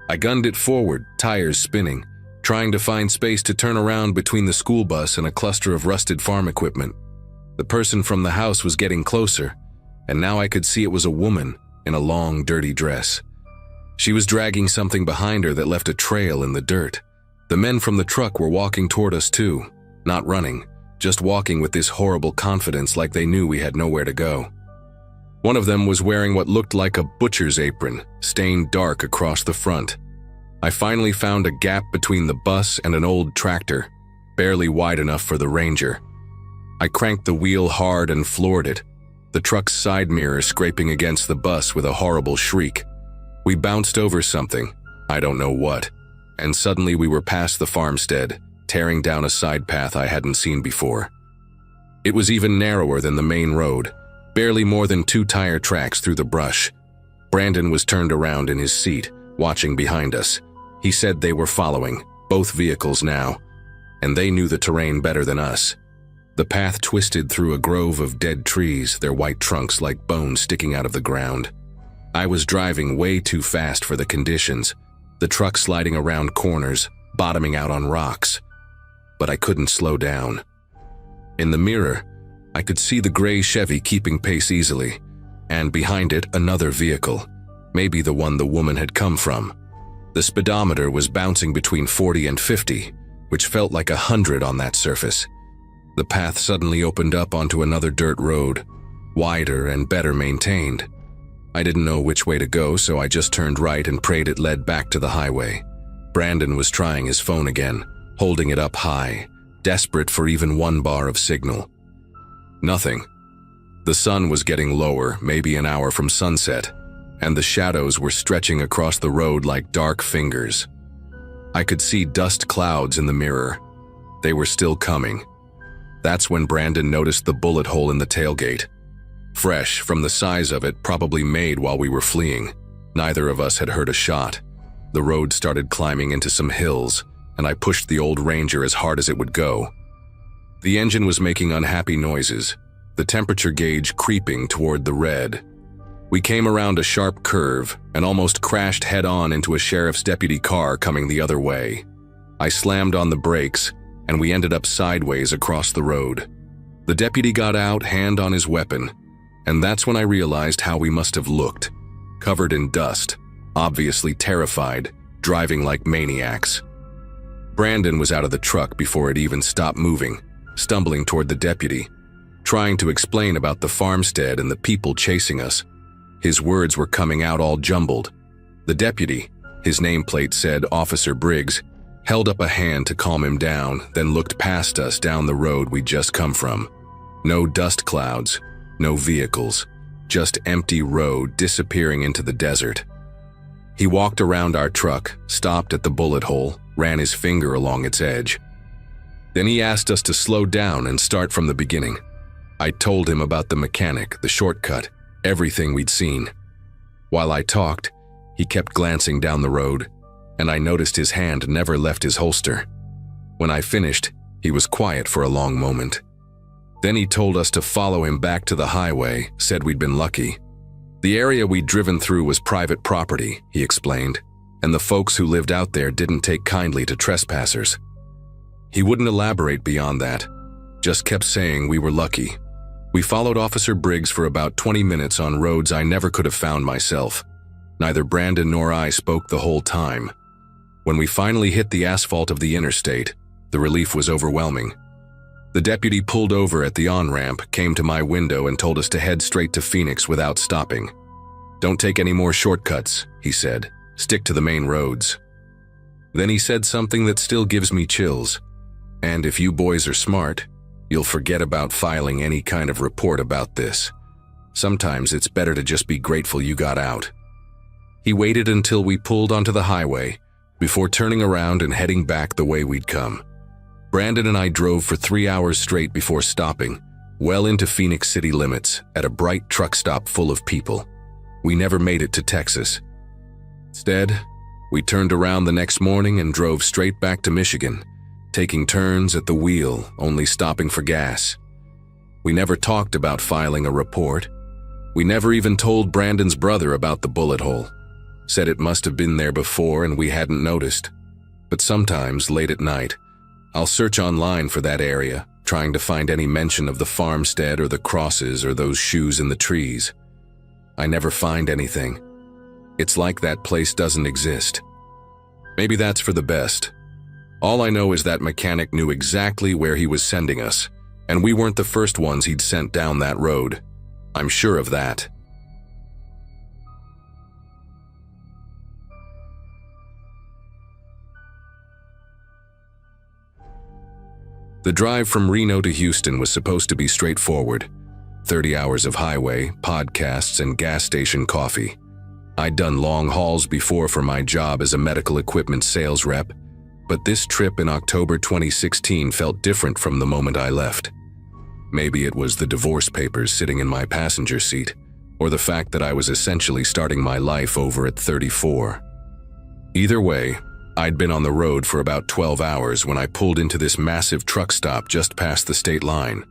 I gunned it forward, tires spinning, trying to find space to turn around between the school bus and a cluster of rusted farm equipment. The person from the house was getting closer, and now I could see it was a woman in a long, dirty dress. She was dragging something behind her that left a trail in the dirt. The men from the truck were walking toward us too, not running, just walking with this horrible confidence like they knew we had nowhere to go. One of them was wearing what looked like a butcher's apron, stained dark across the front. I finally found a gap between the bus and an old tractor, barely wide enough for the Ranger. I cranked the wheel hard and floored it, the truck's side mirror scraping against the bus with a horrible shriek. We bounced over something, I don't know what, and suddenly we were past the farmstead, tearing down a side path I hadn't seen before. It was even narrower than the main road, barely more than 2 tire tracks through the brush. Brandon was turned around in his seat, watching behind us. He said they were following, both vehicles now, and they knew the terrain better than us. The path twisted through a grove of dead trees, their white trunks like bones sticking out of the ground. I was driving way too fast for the conditions, the truck sliding around corners, bottoming out on rocks. But I couldn't slow down. In the mirror, I could see the gray Chevy keeping pace easily, and behind it another vehicle, maybe the one the woman had come from. The speedometer was bouncing between 40 and 50, which felt like 100 on that surface. The path suddenly opened up onto another dirt road, wider and better maintained. I didn't know which way to go, so I just turned right and prayed it led back to the highway. Brandon was trying his phone again, holding it up high, desperate for even 1 bar of signal. Nothing. The sun was getting lower, maybe an hour from sunset. and the shadows were stretching across the road like dark fingers. I could see dust clouds in the mirror. They were still coming. That's when Brandon noticed the bullet hole in the tailgate. Fresh from the size of it, probably made while we were fleeing. Neither of us had heard a shot. The road started climbing into some hills, and I pushed the old Ranger as hard as it would go. The engine was making unhappy noises, the temperature gauge creeping toward the red. We came around a sharp curve and almost crashed head-on into a sheriff's deputy car coming the other way. I slammed on the brakes, and we ended up sideways across the road. The deputy got out, hand on his weapon, and that's when I realized how we must have looked. Covered in dust, obviously terrified, driving like maniacs. Brandon was out of the truck before it even stopped moving, stumbling toward the deputy, trying to explain about the farmstead and the people chasing us. His words were coming out all jumbled. The deputy, his nameplate said Officer Briggs, held up a hand to calm him down, then looked past us down the road we'd just come from. No dust clouds, no vehicles, just empty road disappearing into the desert. He walked around our truck, stopped at the bullet hole, ran his finger along its edge. Then he asked us to slow down and start from the beginning. I told him about the mechanic, the shortcut, everything we'd seen. While I talked, he kept glancing down the road, and I noticed his hand never left his holster. When I finished, he was quiet for a long moment. Then he told us to follow him back to the highway, said we'd been lucky. The area we'd driven through was private property, he explained, and the folks who lived out there didn't take kindly to trespassers. He wouldn't elaborate beyond that, just kept saying we were lucky. We followed Officer Briggs for about 20 minutes on roads I never could have found myself. Neither Brandon nor I spoke the whole time. When we finally hit the asphalt of the interstate, the relief was overwhelming. The deputy pulled over at the on-ramp, came to my window and told us to head straight to Phoenix without stopping. "Don't take any more shortcuts," he said. "Stick to the main roads." Then he said something that still gives me chills. "And if you boys are smart, you'll forget about filing any kind of report about this. Sometimes it's better to just be grateful you got out." He waited until we pulled onto the highway before turning around and heading back the way we'd come. Brandon and I drove for 3 hours straight before stopping, well into Phoenix city limits, at a bright truck stop full of people. We never made it to Texas. Instead, we turned around the next morning and drove straight back to Michigan, taking turns at the wheel, only stopping for gas. We never talked about filing a report. We never even told Brandon's brother about the bullet hole. Said it must have been there before and we hadn't noticed. But sometimes, late at night, I'll search online for that area, trying to find any mention of the farmstead or the crosses or those shoes in the trees. I never find anything. It's like that place doesn't exist. Maybe that's for the best. All I know is that mechanic knew exactly where he was sending us, and we weren't the first ones he'd sent down that road. I'm sure of that. The drive from Reno to Houston was supposed to be straightforward. 30 hours of highway, podcasts, and gas station coffee. I'd done long hauls before for my job as a medical equipment sales rep, but this trip in October 2016 felt different from the moment I left. Maybe it was the divorce papers sitting in my passenger seat, or the fact that I was essentially starting my life over at 34. Either way, I'd been on the road for about 12 hours when I pulled into this massive truck stop just past the state line.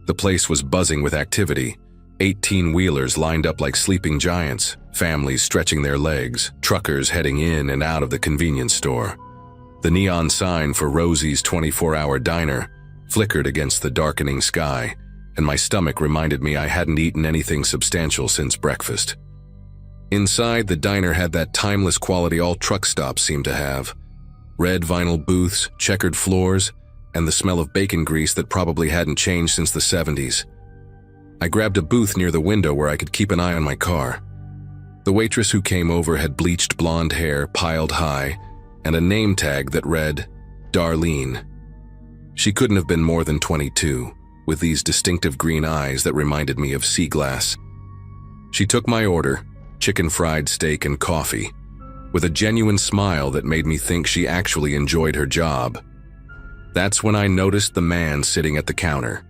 The place was buzzing with activity, 18-wheelers lined up like sleeping giants, families stretching their legs, truckers heading in and out of the convenience store. The neon sign for Rosie's 24-hour diner flickered against the darkening sky, and my stomach reminded me I hadn't eaten anything substantial since breakfast. Inside, the diner had that timeless quality all truck stops seem to have. Red vinyl booths, checkered floors, and the smell of bacon grease that probably hadn't changed since the 70s. I grabbed a booth near the window where I could keep an eye on my car. The waitress who came over had bleached blonde hair piled high and a name tag that read, Darlene. She couldn't have been more than 22, with these distinctive green eyes that reminded me of sea glass. She took my order, chicken fried steak and coffee, with a genuine smile that made me think she actually enjoyed her job. That's when I noticed the man sitting at the counter.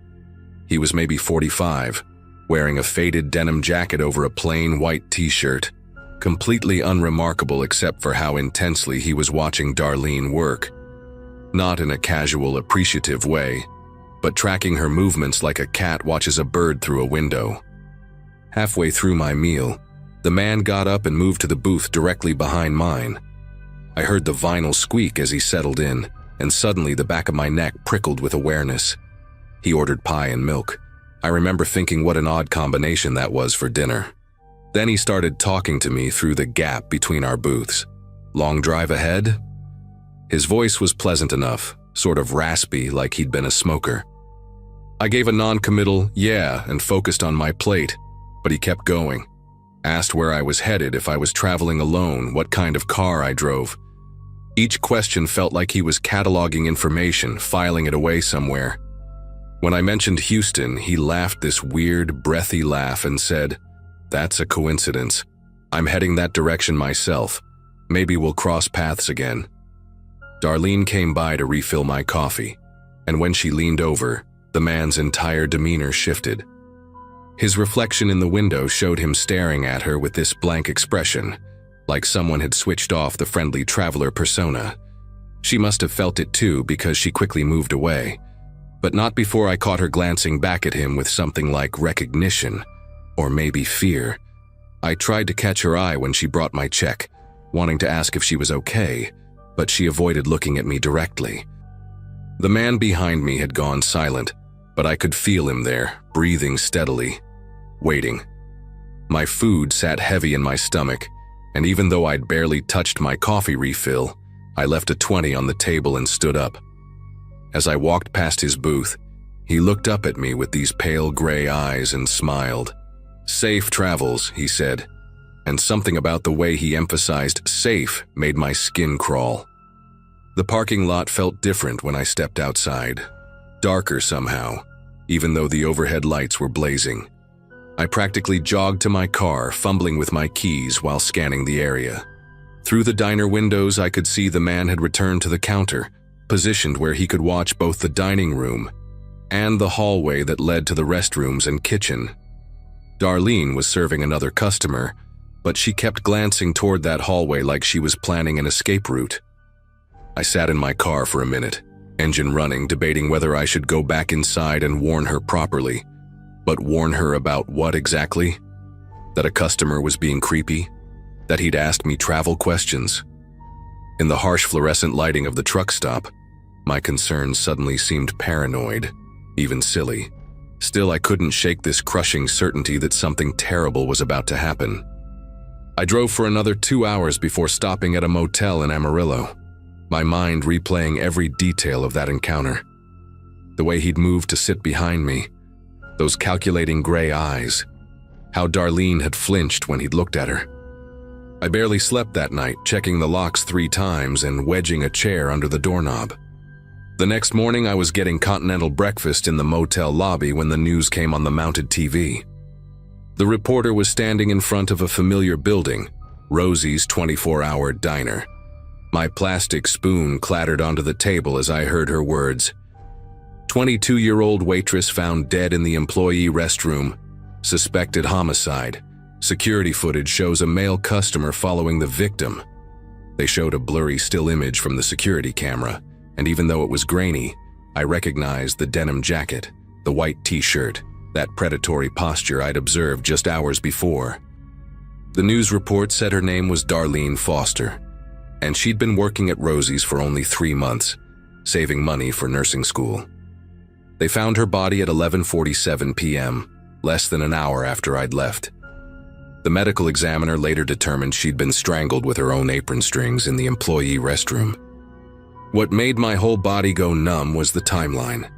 He was maybe 45, wearing a faded denim jacket over a plain white t-shirt, completely unremarkable except for how intensely he was watching Darlene work. Not in a casual, appreciative way, but tracking her movements like a cat watches a bird through a window. Halfway through my meal, the man got up and moved to the booth directly behind mine. I heard the vinyl squeak as he settled in, and suddenly the back of my neck prickled with awareness. He ordered pie and milk. I remember thinking what an odd combination that was for dinner. Then he started talking to me through the gap between our booths. Long drive ahead? His voice was pleasant enough, sort of raspy like he'd been a smoker. I gave a non-committal yeah and focused on my plate, but he kept going. Asked where I was headed, if I was traveling alone, what kind of car I drove. Each question felt like he was cataloging information, filing it away somewhere. When I mentioned Houston, he laughed this weird, breathy laugh and said, "That's a coincidence. I'm heading that direction myself. Maybe we'll cross paths again." Darlene came by to refill my coffee, and when she leaned over, the man's entire demeanor shifted. His reflection in the window showed him staring at her with this blank expression, like someone had switched off the friendly traveler persona. She must have felt it too because she quickly moved away, but not before I caught her glancing back at him with something like recognition, or maybe fear. I tried to catch her eye when she brought my check, wanting to ask if she was okay, but she avoided looking at me directly. The man behind me had gone silent, but I could feel him there, breathing steadily, waiting. My food sat heavy in my stomach, and even though I'd barely touched my coffee refill, I left a 20 on the table and stood up. As I walked past his booth, he looked up at me with these pale gray eyes and smiled. "Safe travels," he said, and something about the way he emphasized safe made my skin crawl. The parking lot felt different when I stepped outside, darker somehow, even though the overhead lights were blazing. I practically jogged to my car, fumbling with my keys while scanning the area. Through the diner windows, I could see the man had returned to the counter, positioned where he could watch both the dining room and the hallway that led to the restrooms and kitchen. Darlene was serving another customer, but she kept glancing toward that hallway like she was planning an escape route. I sat in my car for a minute, engine running, debating whether I should go back inside and warn her properly. But warn her about what exactly? That a customer was being creepy? That he'd asked me travel questions? In the harsh fluorescent lighting of the truck stop, my concerns suddenly seemed paranoid, even silly. Still, I couldn't shake this crushing certainty that something terrible was about to happen. I drove for another 2 hours before stopping at a motel in Amarillo, my mind replaying every detail of that encounter. The way he'd moved to sit behind me, those calculating gray eyes, how Darlene had flinched when he'd looked at her. I barely slept that night, checking the locks 3 times and wedging a chair under the doorknob. The next morning, I was getting continental breakfast in the motel lobby when the news came on the mounted TV. The reporter was standing in front of a familiar building, Rosie's 24-hour diner. My plastic spoon clattered onto the table as I heard her words. 22-year-old waitress found dead in the employee restroom. Suspected homicide. Security footage shows a male customer following the victim. They showed a blurry still image from the security camera, and even though it was grainy, I recognized the denim jacket, the white t-shirt, that predatory posture I'd observed just hours before. The news report said her name was Darlene Foster, and she'd been working at Rosie's for only 3 months, saving money for nursing school. They found her body at 11:47 p.m., less than an hour after I'd left. The medical examiner later determined she'd been strangled with her own apron strings in the employee restroom. What made my whole body go numb was the timeline.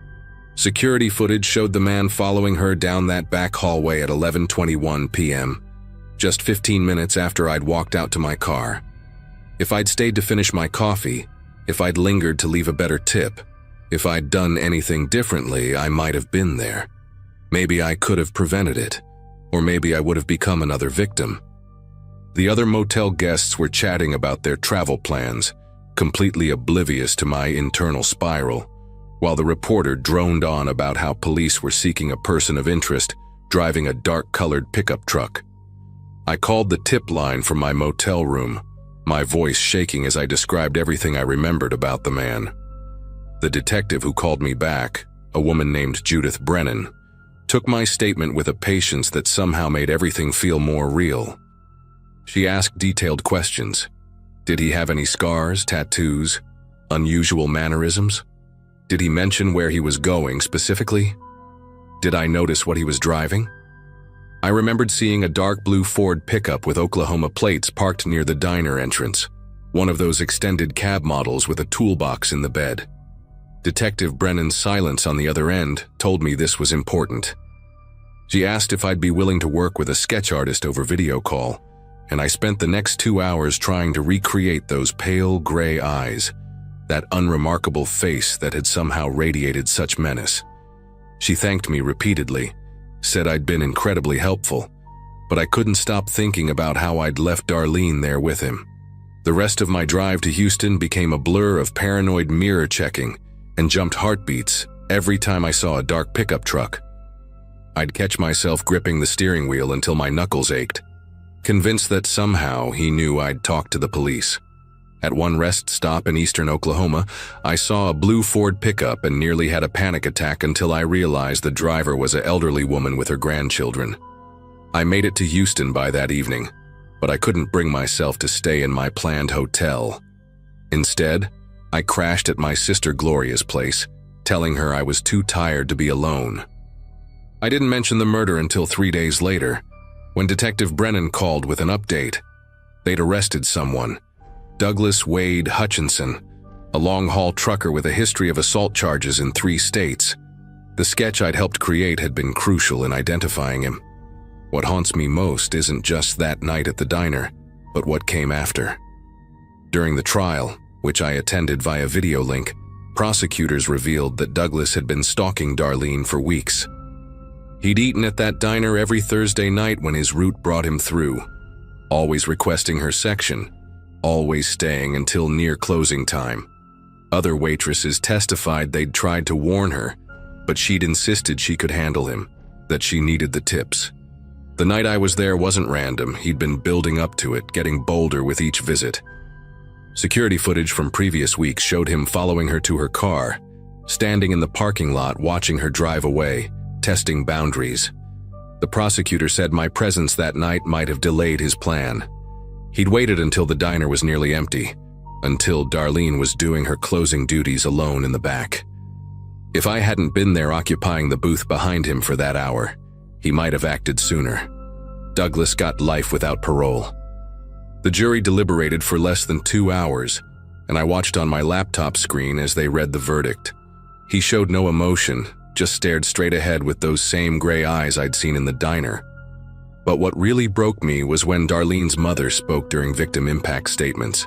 Security footage showed the man following her down that back hallway at 11:21 p.m., just 15 minutes after I'd walked out to my car. If I'd stayed to finish my coffee, if I'd lingered to leave a better tip, if I'd done anything differently, I might have been there. Maybe I could have prevented it, or maybe I would have become another victim. The other motel guests were chatting about their travel plans, completely oblivious to my internal spiral, while the reporter droned on about how police were seeking a person of interest driving a dark-colored pickup truck. I called the tip line from my motel room, my voice shaking as I described everything I remembered about the man. The detective who called me back, a woman named Judith Brennan, took my statement with a patience that somehow made everything feel more real. She asked detailed questions. Did he have any scars, tattoos, unusual mannerisms? Did he mention where he was going specifically? Did I notice what he was driving? I remembered seeing a dark blue Ford pickup with Oklahoma plates parked near the diner entrance, one of those extended cab models with a toolbox in the bed. Detective Brennan's silence on the other end told me this was important. She asked if I'd be willing to work with a sketch artist over video call, and I spent the next 2 hours trying to recreate those pale gray eyes, that unremarkable face that had somehow radiated such menace. She thanked me repeatedly, said I'd been incredibly helpful, but I couldn't stop thinking about how I'd left Darlene there with him. The rest of my drive to Houston became a blur of paranoid mirror checking and jumped heartbeats every time I saw a dark pickup truck. I'd catch myself gripping the steering wheel until my knuckles ached, convinced that somehow he knew I'd talked to the police. At one rest stop in eastern Oklahoma, I saw a blue Ford pickup and nearly had a panic attack until I realized the driver was an elderly woman with her grandchildren. I made it to Houston by that evening, but I couldn't bring myself to stay in my planned hotel. Instead, I crashed at my sister Gloria's place, telling her I was too tired to be alone. I didn't mention the murder until 3 days later, when Detective Brennan called with an update. They'd arrested someone, Douglas Wade Hutchinson, a long-haul trucker with a history of assault charges in 3 states. The sketch I'd helped create had been crucial in identifying him. What haunts me most isn't just that night at the diner, but what came after. During the trial, which I attended via video link, prosecutors revealed that Douglas had been stalking Darlene for weeks. He'd eaten at that diner every Thursday night when his route brought him through, always requesting her section, always staying until near closing time. Other waitresses testified they'd tried to warn her, but she'd insisted she could handle him, that she needed the tips. The night I was there wasn't random. He'd been building up to it, getting bolder with each visit. Security footage from previous weeks showed him following her to her car, standing in the parking lot watching her drive away, testing boundaries. The prosecutor said my presence that night might have delayed his plan. He'd waited until the diner was nearly empty, until Darlene was doing her closing duties alone in the back. If I hadn't been there occupying the booth behind him for that hour, he might have acted sooner. Douglas got life without parole. The jury deliberated for less than 2 hours, and I watched on my laptop screen as they read the verdict. He showed no emotion, just stared straight ahead with those same gray eyes I'd seen in the diner. But what really broke me was when Darlene's mother spoke during victim impact statements.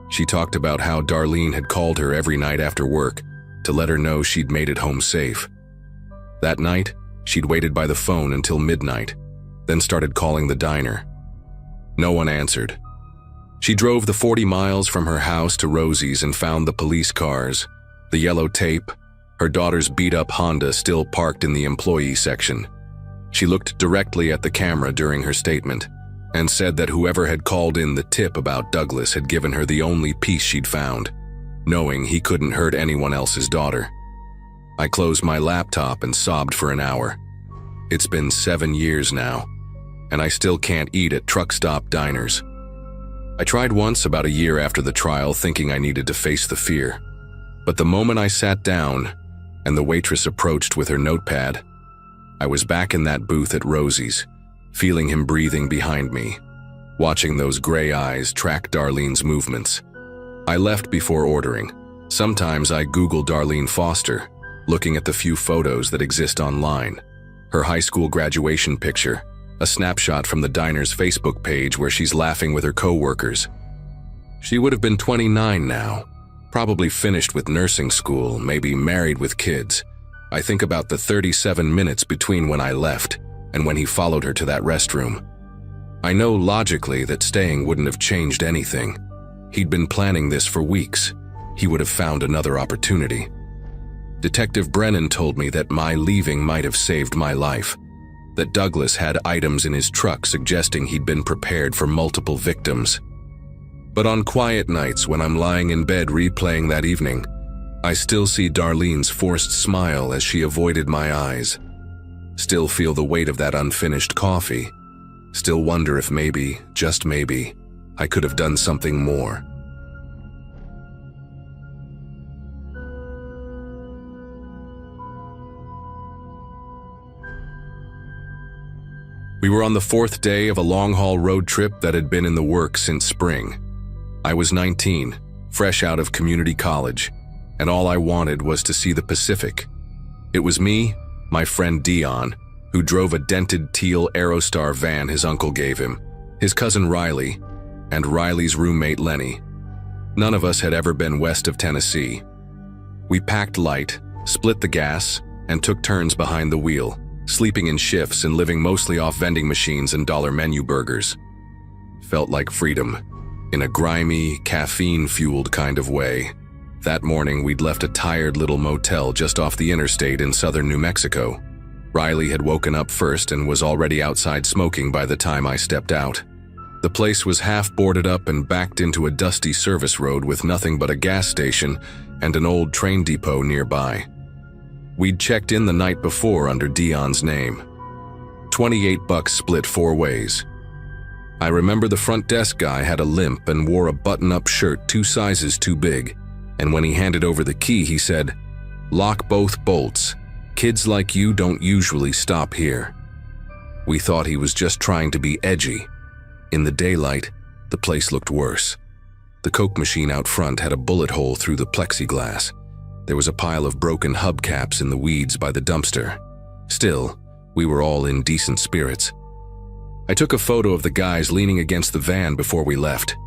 She talked about how Darlene had called her every night after work to let her know she'd made it home safe. That night, she'd waited by the phone until midnight, then started calling the diner. No one answered. She drove the 40 miles from her house to Rosie's and found the police cars, the yellow tape, her daughter's beat-up Honda still parked in the employee section. She looked directly at the camera during her statement and said that whoever had called in the tip about Douglas had given her the only peace she'd found, knowing he couldn't hurt anyone else's daughter. I closed my laptop and sobbed for an hour. It's been 7 years now, and I still can't eat at truck stop diners. I tried once about a year after the trial thinking I needed to face the fear. But the moment I sat down and the waitress approached with her notepad, I was back in that booth at Rosie's, feeling him breathing behind me, watching those gray eyes track Darlene's movements. I left before ordering. Sometimes I Google Darlene Foster, looking at the few photos that exist online. Her high school graduation picture, a snapshot from the diner's Facebook page where she's laughing with her co-workers. She would have been 29 now, probably finished with nursing school, maybe married with kids. I think about the 37 minutes between when I left and when he followed her to that restroom. I know logically that staying wouldn't have changed anything. He'd been planning this for weeks. He would have found another opportunity. Detective Brennan told me that my leaving might have saved my life, that Douglas had items in his truck suggesting he'd been prepared for multiple victims. But on quiet nights when I'm lying in bed replaying that evening, I still see Darlene's forced smile as she avoided my eyes. Still feel the weight of that unfinished coffee. Still wonder if maybe, just maybe, I could have done something more. We were on the 4th day of a long-haul road trip that had been in the works since spring. I was 19, fresh out of community college, and all I wanted was to see the Pacific. It was me, my friend Dion, who drove a dented teal Aerostar van his uncle gave him, his cousin Riley, and Riley's roommate Lenny. None of us had ever been west of Tennessee. We packed light, split the gas, and took turns behind the wheel, sleeping in shifts and living mostly off vending machines and dollar menu burgers. Felt like freedom, in a grimy, caffeine-fueled kind of way. That morning, we'd left a tired little motel just off the interstate in southern New Mexico. Riley had woken up first and was already outside smoking by the time I stepped out. The place was half boarded up and backed into a dusty service road with nothing but a gas station and an old train depot nearby. We'd checked in the night before under Dion's name. $28 split 4 ways. I remember the front desk guy had a limp and wore a button-up shirt 2 sizes too big, and when he handed over the key he said, "Lock both bolts. Kids like you don't usually stop here." We thought he was just trying to be edgy. In the daylight, the place looked worse. The Coke machine out front had a bullet hole through the plexiglass. There was a pile of broken hubcaps in the weeds by the dumpster. Still, we were all in decent spirits. I took a photo of the guys leaning against the van before we left.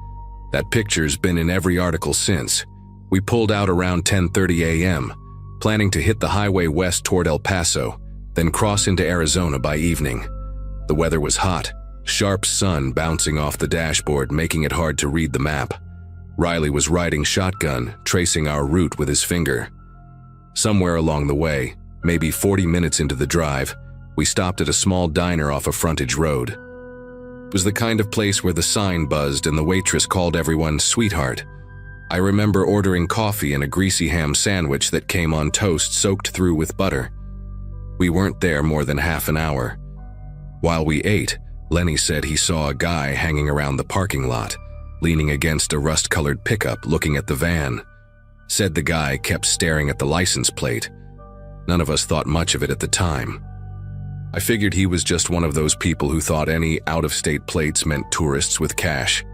That picture's been in every article since. We pulled out around 10:30 a.m., planning to hit the highway west toward El Paso, then cross into Arizona by evening. The weather was hot, sharp sun bouncing off the dashboard, making it hard to read the map. Riley was riding shotgun, tracing our route with his finger. Somewhere along the way, maybe 40 minutes into the drive, we stopped at a small diner off a frontage road. It was the kind of place where the sign buzzed and the waitress called everyone sweetheart. I remember ordering coffee and a greasy ham sandwich that came on toast soaked through with butter. We weren't there more than half an hour. While we ate, Lenny said he saw a guy hanging around the parking lot, leaning against a rust-colored pickup looking at the van. Said the guy kept staring at the license plate. None of us thought much of it at the time. I figured he was just one of those people who thought any out-of-state plates meant tourists with cash.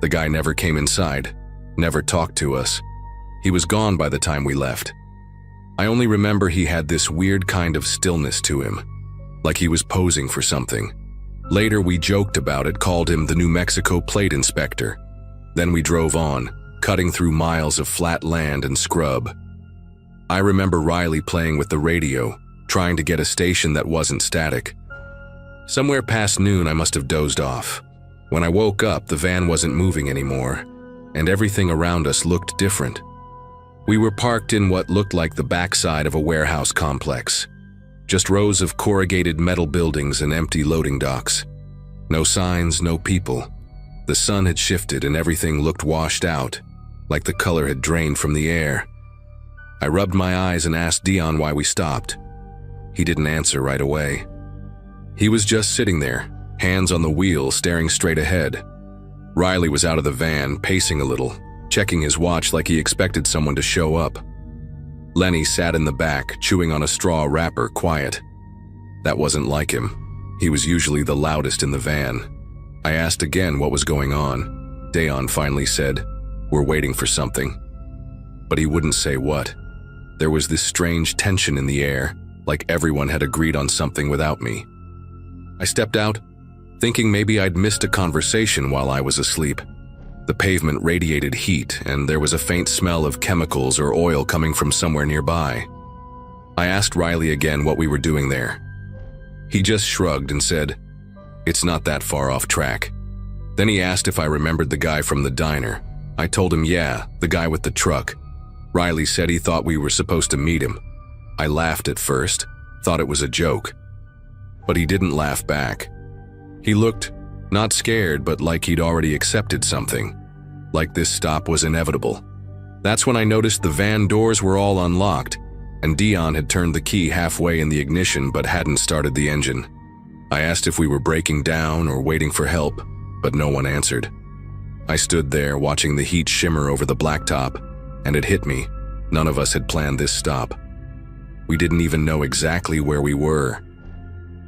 The guy never came inside, never talked to us. He was gone by the time we left. I only remember he had this weird kind of stillness to him, like he was posing for something. Later we joked about it, called him the New Mexico Plate Inspector. Then we drove on, cutting through miles of flat land and scrub. I remember Riley playing with the radio, trying to get a station that wasn't static. Somewhere past noon I must have dozed off. When I woke up, the van wasn't moving anymore, and everything around us looked different. We were parked in what looked like the backside of a warehouse complex. Just rows of corrugated metal buildings and empty loading docks. No signs, no people. The sun had shifted and everything looked washed out, like the color had drained from the air. I rubbed my eyes and asked Dion why we stopped. He didn't answer right away. He was just sitting there, hands on the wheel, staring straight ahead. Riley was out of the van, pacing a little, checking his watch like he expected someone to show up. Lenny sat in the back, chewing on a straw wrapper, quiet. That wasn't like him. He was usually the loudest in the van. I asked again what was going on. Dion finally said, "We're waiting for something." But he wouldn't say what. There was this strange tension in the air, like everyone had agreed on something without me. I stepped out, thinking maybe I'd missed a conversation while I was asleep. The pavement radiated heat, and there was a faint smell of chemicals or oil coming from somewhere nearby. I asked Riley again what we were doing there. He just shrugged and said, It's not that far off track. Then he asked if I remembered the guy from the diner. I told him, yeah, the guy with the truck. Riley said he thought we were supposed to meet him. I laughed at first, thought it was a joke. But he didn't laugh back. He looked, not scared, but like he'd already accepted something. Like this stop was inevitable. That's when I noticed the van doors were all unlocked, and Dion had turned the key halfway in the ignition but hadn't started the engine. I asked if we were breaking down or waiting for help, but no one answered. I stood there watching the heat shimmer over the blacktop, and it hit me. None of us had planned this stop. We didn't even know exactly where we were.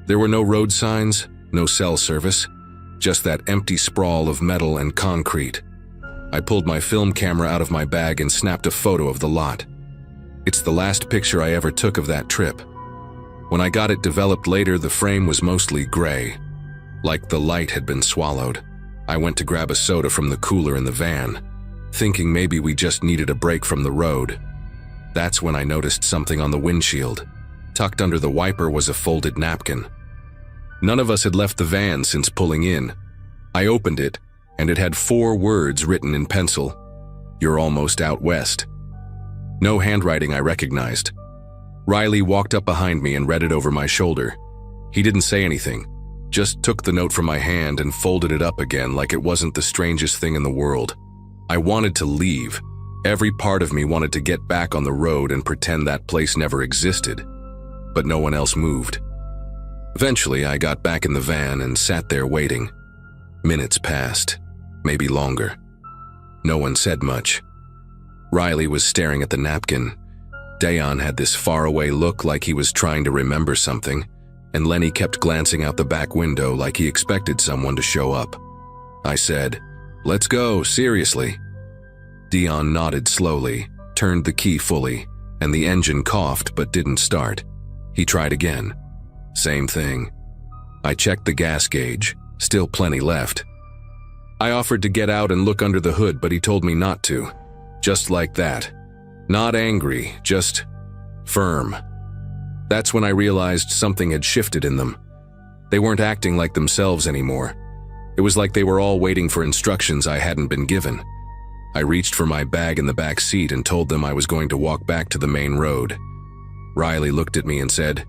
There were no road signs, no cell service, just that empty sprawl of metal and concrete. I pulled my film camera out of my bag and snapped a photo of the lot. It's the last picture I ever took of that trip. When I got it developed later, the frame was mostly gray, like the light had been swallowed. I went to grab a soda from the cooler in the van, thinking maybe we just needed a break from the road. That's when I noticed something on the windshield. Tucked under the wiper was a folded napkin. None of us had left the van since pulling in. I opened it, and it had 4 words written in pencil. "You're almost out west." No handwriting I recognized. Riley walked up behind me and read it over my shoulder. He didn't say anything, just took the note from my hand and folded it up again like it wasn't the strangest thing in the world. I wanted to leave. Every part of me wanted to get back on the road and pretend that place never existed. But no one else moved. Eventually, I got back in the van and sat there waiting. Minutes passed, maybe longer. No one said much. Riley was staring at the napkin. Dion had this faraway look like he was trying to remember something, and Lenny kept glancing out the back window like he expected someone to show up. I said, "Let's go, seriously." Dion nodded slowly, turned the key fully, and the engine coughed but didn't start. He tried again. Same thing. I checked the gas gauge, still plenty left. I offered to get out and look under the hood, but he told me not to. Just like that. Not angry, just firm. That's when I realized something had shifted in them. They weren't acting like themselves anymore. It was like they were all waiting for instructions I hadn't been given. I reached for my bag in the back seat and told them I was going to walk back to the main road. Riley looked at me and said,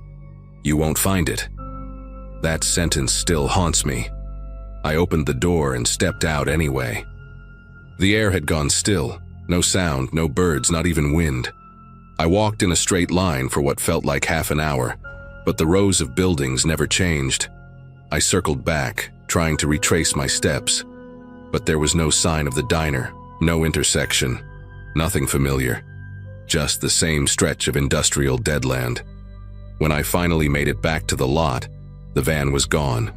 "You won't find it." That sentence still haunts me. I opened the door and stepped out anyway. The air had gone still. No sound, no birds, not even wind. I walked in a straight line for what felt like half an hour, but the rows of buildings never changed. I circled back, trying to retrace my steps, but there was no sign of the diner, no intersection, nothing familiar, just the same stretch of industrial deadland. When I finally made it back to the lot, the van was gone.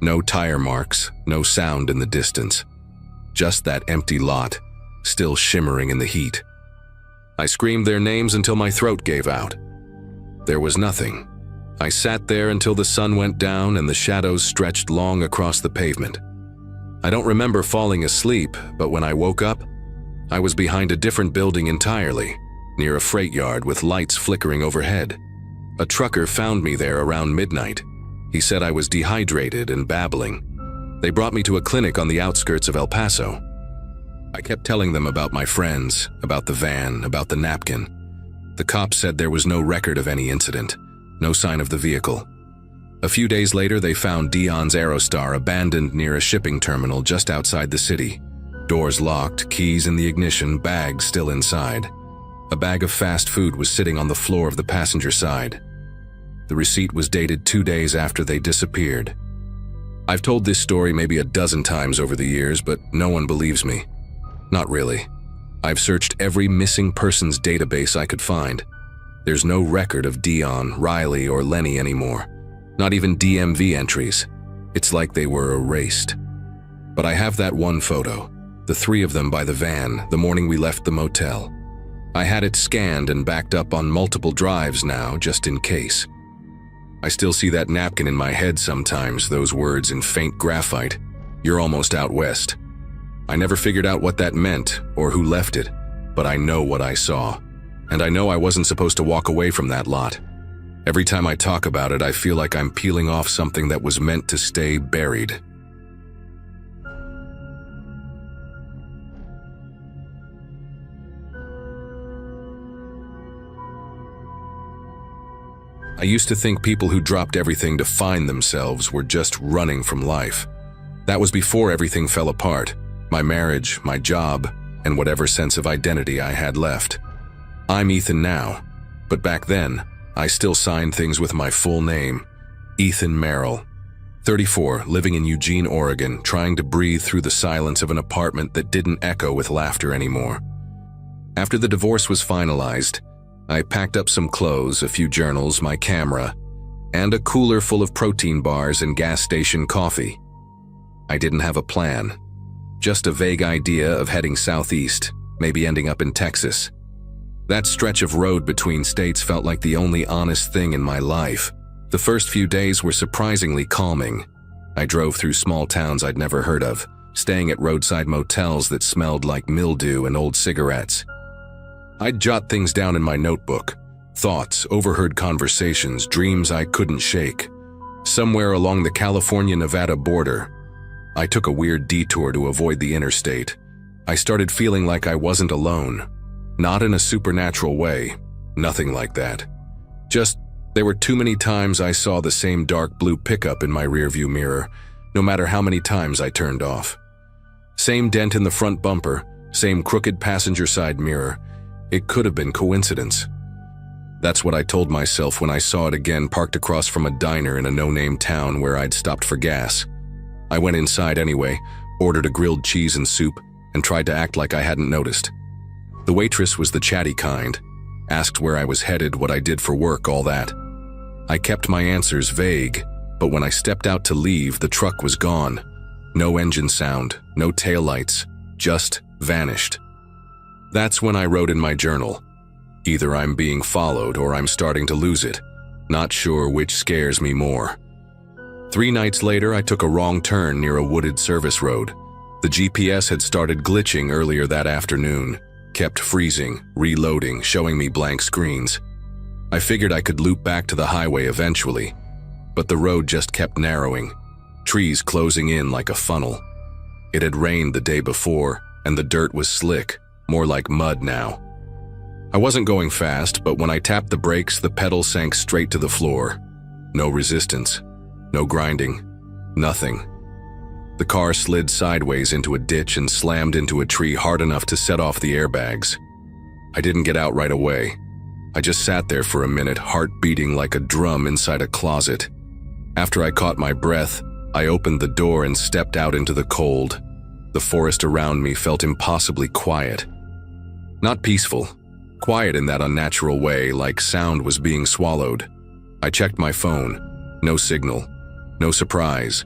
No tire marks, no sound in the distance. Just that empty lot, still shimmering in the heat. I screamed their names until my throat gave out. There was nothing. I sat there until the sun went down and the shadows stretched long across the pavement. I don't remember falling asleep, but when I woke up, I was behind a different building entirely, near a freight yard with lights flickering overhead. A trucker found me there around midnight. He said I was dehydrated and babbling. They brought me to a clinic on the outskirts of El Paso. I kept telling them about my friends, about the van, about the napkin. The cops said there was no record of any incident, no sign of the vehicle. A few days later, they found Dion's Aerostar abandoned near a shipping terminal just outside the city. Doors locked, keys in the ignition, bags still inside. A bag of fast food was sitting on the floor of the passenger side. The receipt was dated 2 days after they disappeared. I've told this story maybe a dozen times over the years, but no one believes me. Not really. I've searched every missing persons database I could find. There's no record of Dion, Riley, or Lenny anymore. Not even DMV entries. It's like they were erased. But I have that one photo, the 3 of them by the van, the morning we left the motel. I had it scanned and backed up on multiple drives now, just in case. I still see that napkin in my head sometimes, those words in faint graphite. "You're almost out west." I never figured out what that meant or who left it, but I know what I saw. And I know I wasn't supposed to walk away from that lot. Every time I talk about it, I feel like I'm peeling off something that was meant to stay buried. I used to think people who dropped everything to find themselves were just running from life. That was before everything fell apart, my marriage, my job, and whatever sense of identity I had left. I'm Ethan now, but back then, I still signed things with my full name, Ethan Merrill. 34, living in Eugene, Oregon, trying to breathe through the silence of an apartment that didn't echo with laughter anymore. After the divorce was finalized, I packed up some clothes, a few journals, my camera, and a cooler full of protein bars and gas station coffee. I didn't have a plan, just a vague idea of heading southeast, maybe ending up in Texas. That stretch of road between states felt like the only honest thing in my life. The first few days were surprisingly calming. I drove through small towns I'd never heard of, staying at roadside motels that smelled like mildew and old cigarettes. I'd jot things down in my notebook, thoughts, overheard conversations, dreams I couldn't shake. Somewhere along the California-Nevada border, I took a weird detour to avoid the interstate. I started feeling like I wasn't alone. Not in a supernatural way, nothing like that. Just, there were too many times I saw the same dark blue pickup in my rearview mirror, no matter how many times I turned off. Same dent in the front bumper, same crooked passenger side mirror. It could have been coincidence. That's what I told myself when I saw it again parked across from a diner in a no-name town where I'd stopped for gas. I went inside anyway, ordered a grilled cheese and soup, and tried to act like I hadn't noticed. The waitress was the chatty kind, asked where I was headed, what I did for work, all that. I kept my answers vague, but when I stepped out to leave, the truck was gone. No engine sound, no taillights, just vanished. That's when I wrote in my journal, either I'm being followed or I'm starting to lose it. Not sure which scares me more. 3 nights later, I took a wrong turn near a wooded service road. The GPS had started glitching earlier that afternoon, kept freezing, reloading, showing me blank screens. I figured I could loop back to the highway eventually, but the road just kept narrowing, trees closing in like a funnel. It had rained the day before, and the dirt was slick, more like mud now. I wasn't going fast, but when I tapped the brakes, the pedal sank straight to the floor. No resistance, no grinding, nothing. The car slid sideways into a ditch and slammed into a tree hard enough to set off the airbags. I didn't get out right away. I just sat there for a minute, heart beating like a drum inside a closet. After I caught my breath, I opened the door and stepped out into the cold. The forest around me felt impossibly quiet. Not peaceful, quiet in that unnatural way, like sound was being swallowed. I checked my phone. No signal. No surprise.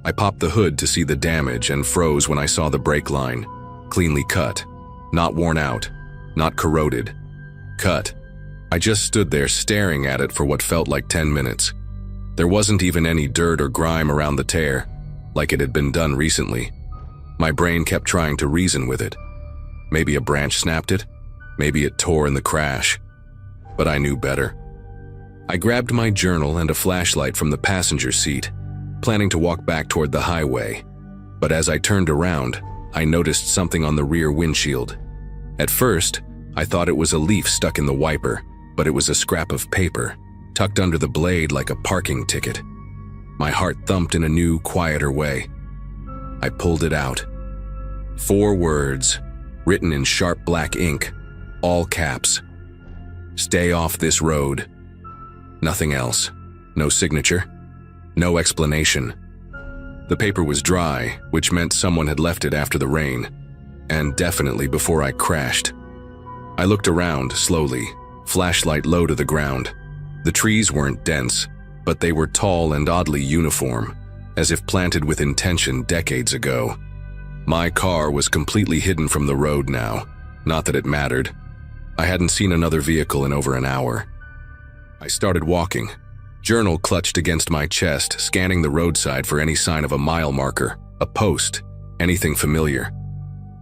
I popped the hood to see the damage and froze when I saw the brake line. Cleanly cut. Not worn out. Not corroded. Cut. I just stood there staring at it for what felt like 10 minutes. There wasn't even any dirt or grime around the tear, like it had been done recently. My brain kept trying to reason with it. Maybe a branch snapped it. Maybe it tore in the crash. But I knew better. I grabbed my journal and a flashlight from the passenger seat, planning to walk back toward the highway. But as I turned around, I noticed something on the rear windshield. At first, I thought it was a leaf stuck in the wiper, but it was a scrap of paper, tucked under the blade like a parking ticket. My heart thumped in a new, quieter way. I pulled it out. 4 words, written in sharp black ink, all caps. Stay off this road. Nothing else. No signature. No explanation. The paper was dry, which meant someone had left it after the rain, and definitely before I crashed. I looked around slowly, flashlight low to the ground. The trees weren't dense, but they were tall and oddly uniform, as if planted with intention decades ago. My car was completely hidden from the road now, not that it mattered. I hadn't seen another vehicle in over an hour. I started walking, journal clutched against my chest, scanning the roadside for any sign of a mile marker, a post, anything familiar.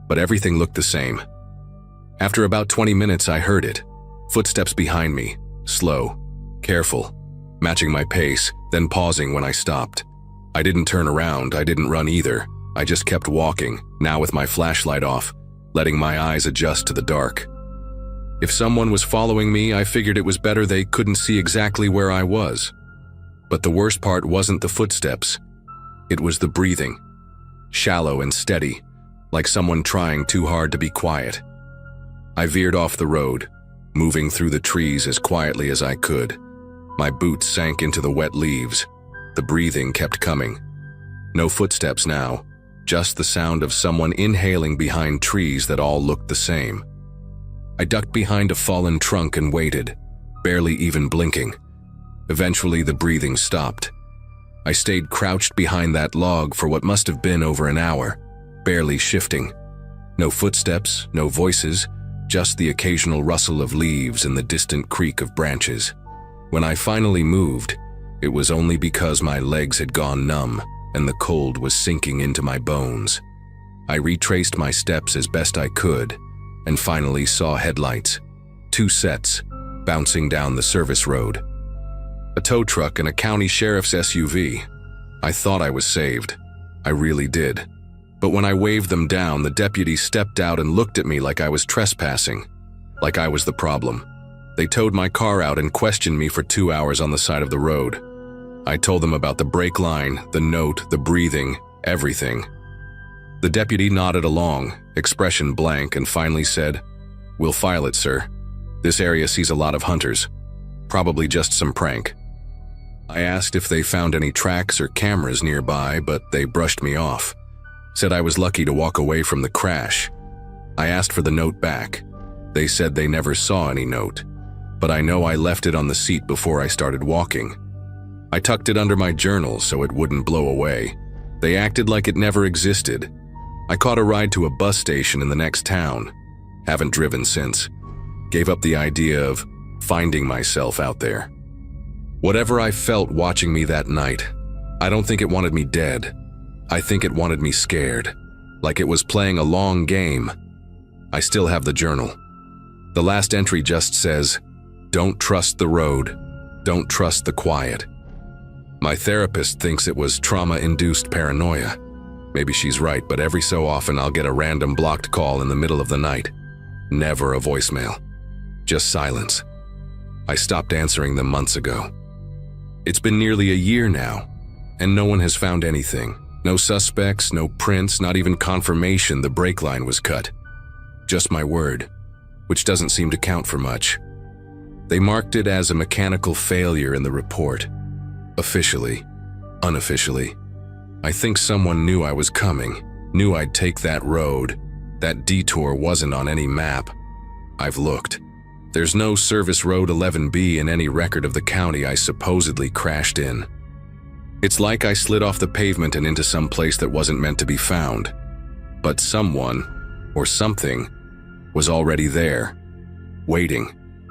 But everything looked the same. After about 20 minutes, I heard it. Footsteps behind me, slow, careful. matching my pace, then pausing when I stopped. I didn't turn around, I didn't run either. I just kept walking, now with my flashlight off, letting my eyes adjust to the dark. If someone was following me, I figured it was better they couldn't see exactly where I was. But the worst part wasn't the footsteps. It was the breathing. Shallow and steady, like someone trying too hard to be quiet. I veered off the road, moving through the trees as quietly as I could. My boots sank into the wet leaves. The breathing kept coming. No footsteps now, just the sound of someone inhaling behind trees that all looked the same. I ducked behind a fallen trunk and waited, barely even blinking. Eventually, the breathing stopped. I stayed crouched behind that log for what must have been over an hour, barely shifting. No footsteps, no voices, just the occasional rustle of leaves and the distant creak of branches. When I finally moved, it was only because my legs had gone numb and the cold was sinking into my bones. I retraced my steps as best I could and finally saw headlights, 2 sets, bouncing down the service road. A tow truck and a county sheriff's SUV. I thought I was saved. I really did. But when I waved them down, the deputy stepped out and looked at me like I was trespassing, like I was the problem. They towed my car out and questioned me for 2 hours on the side of the road. I told them about the brake line, the note, the breathing, everything. The deputy nodded along, expression blank, and finally said, "We'll file it, sir. This area sees a lot of hunters. Probably just some prank." I asked if they found any tracks or cameras nearby, but they brushed me off. Said I was lucky to walk away from the crash. I asked for the note back. They said they never saw any note, but I know I left it on the seat before I started walking. I tucked it under my journal so it wouldn't blow away. They acted like it never existed. I caught a ride to a bus station in the next town. Haven't driven since. Gave up the idea of finding myself out there. Whatever I felt watching me that night, I don't think it wanted me dead. I think it wanted me scared, like it was playing a long game. I still have the journal. The last entry just says, "Don't trust the road. Don't trust the quiet." My therapist thinks it was trauma-induced paranoia. Maybe she's right, but every so often I'll get a random blocked call in the middle of the night. Never a voicemail. Just silence. I stopped answering them months ago. It's been nearly a year now, and no one has found anything. No suspects, no prints, not even confirmation the brake line was cut. Just my word, which doesn't seem to count for much. They marked it as a mechanical failure in the report. Officially, unofficially. I think someone knew I was coming, knew I'd take that road. That detour wasn't on any map. I've looked. There's no Service Road 11B in any record of the county I supposedly crashed in. It's like I slid off the pavement and into some place that wasn't meant to be found. But someone, or something, was already there, waiting.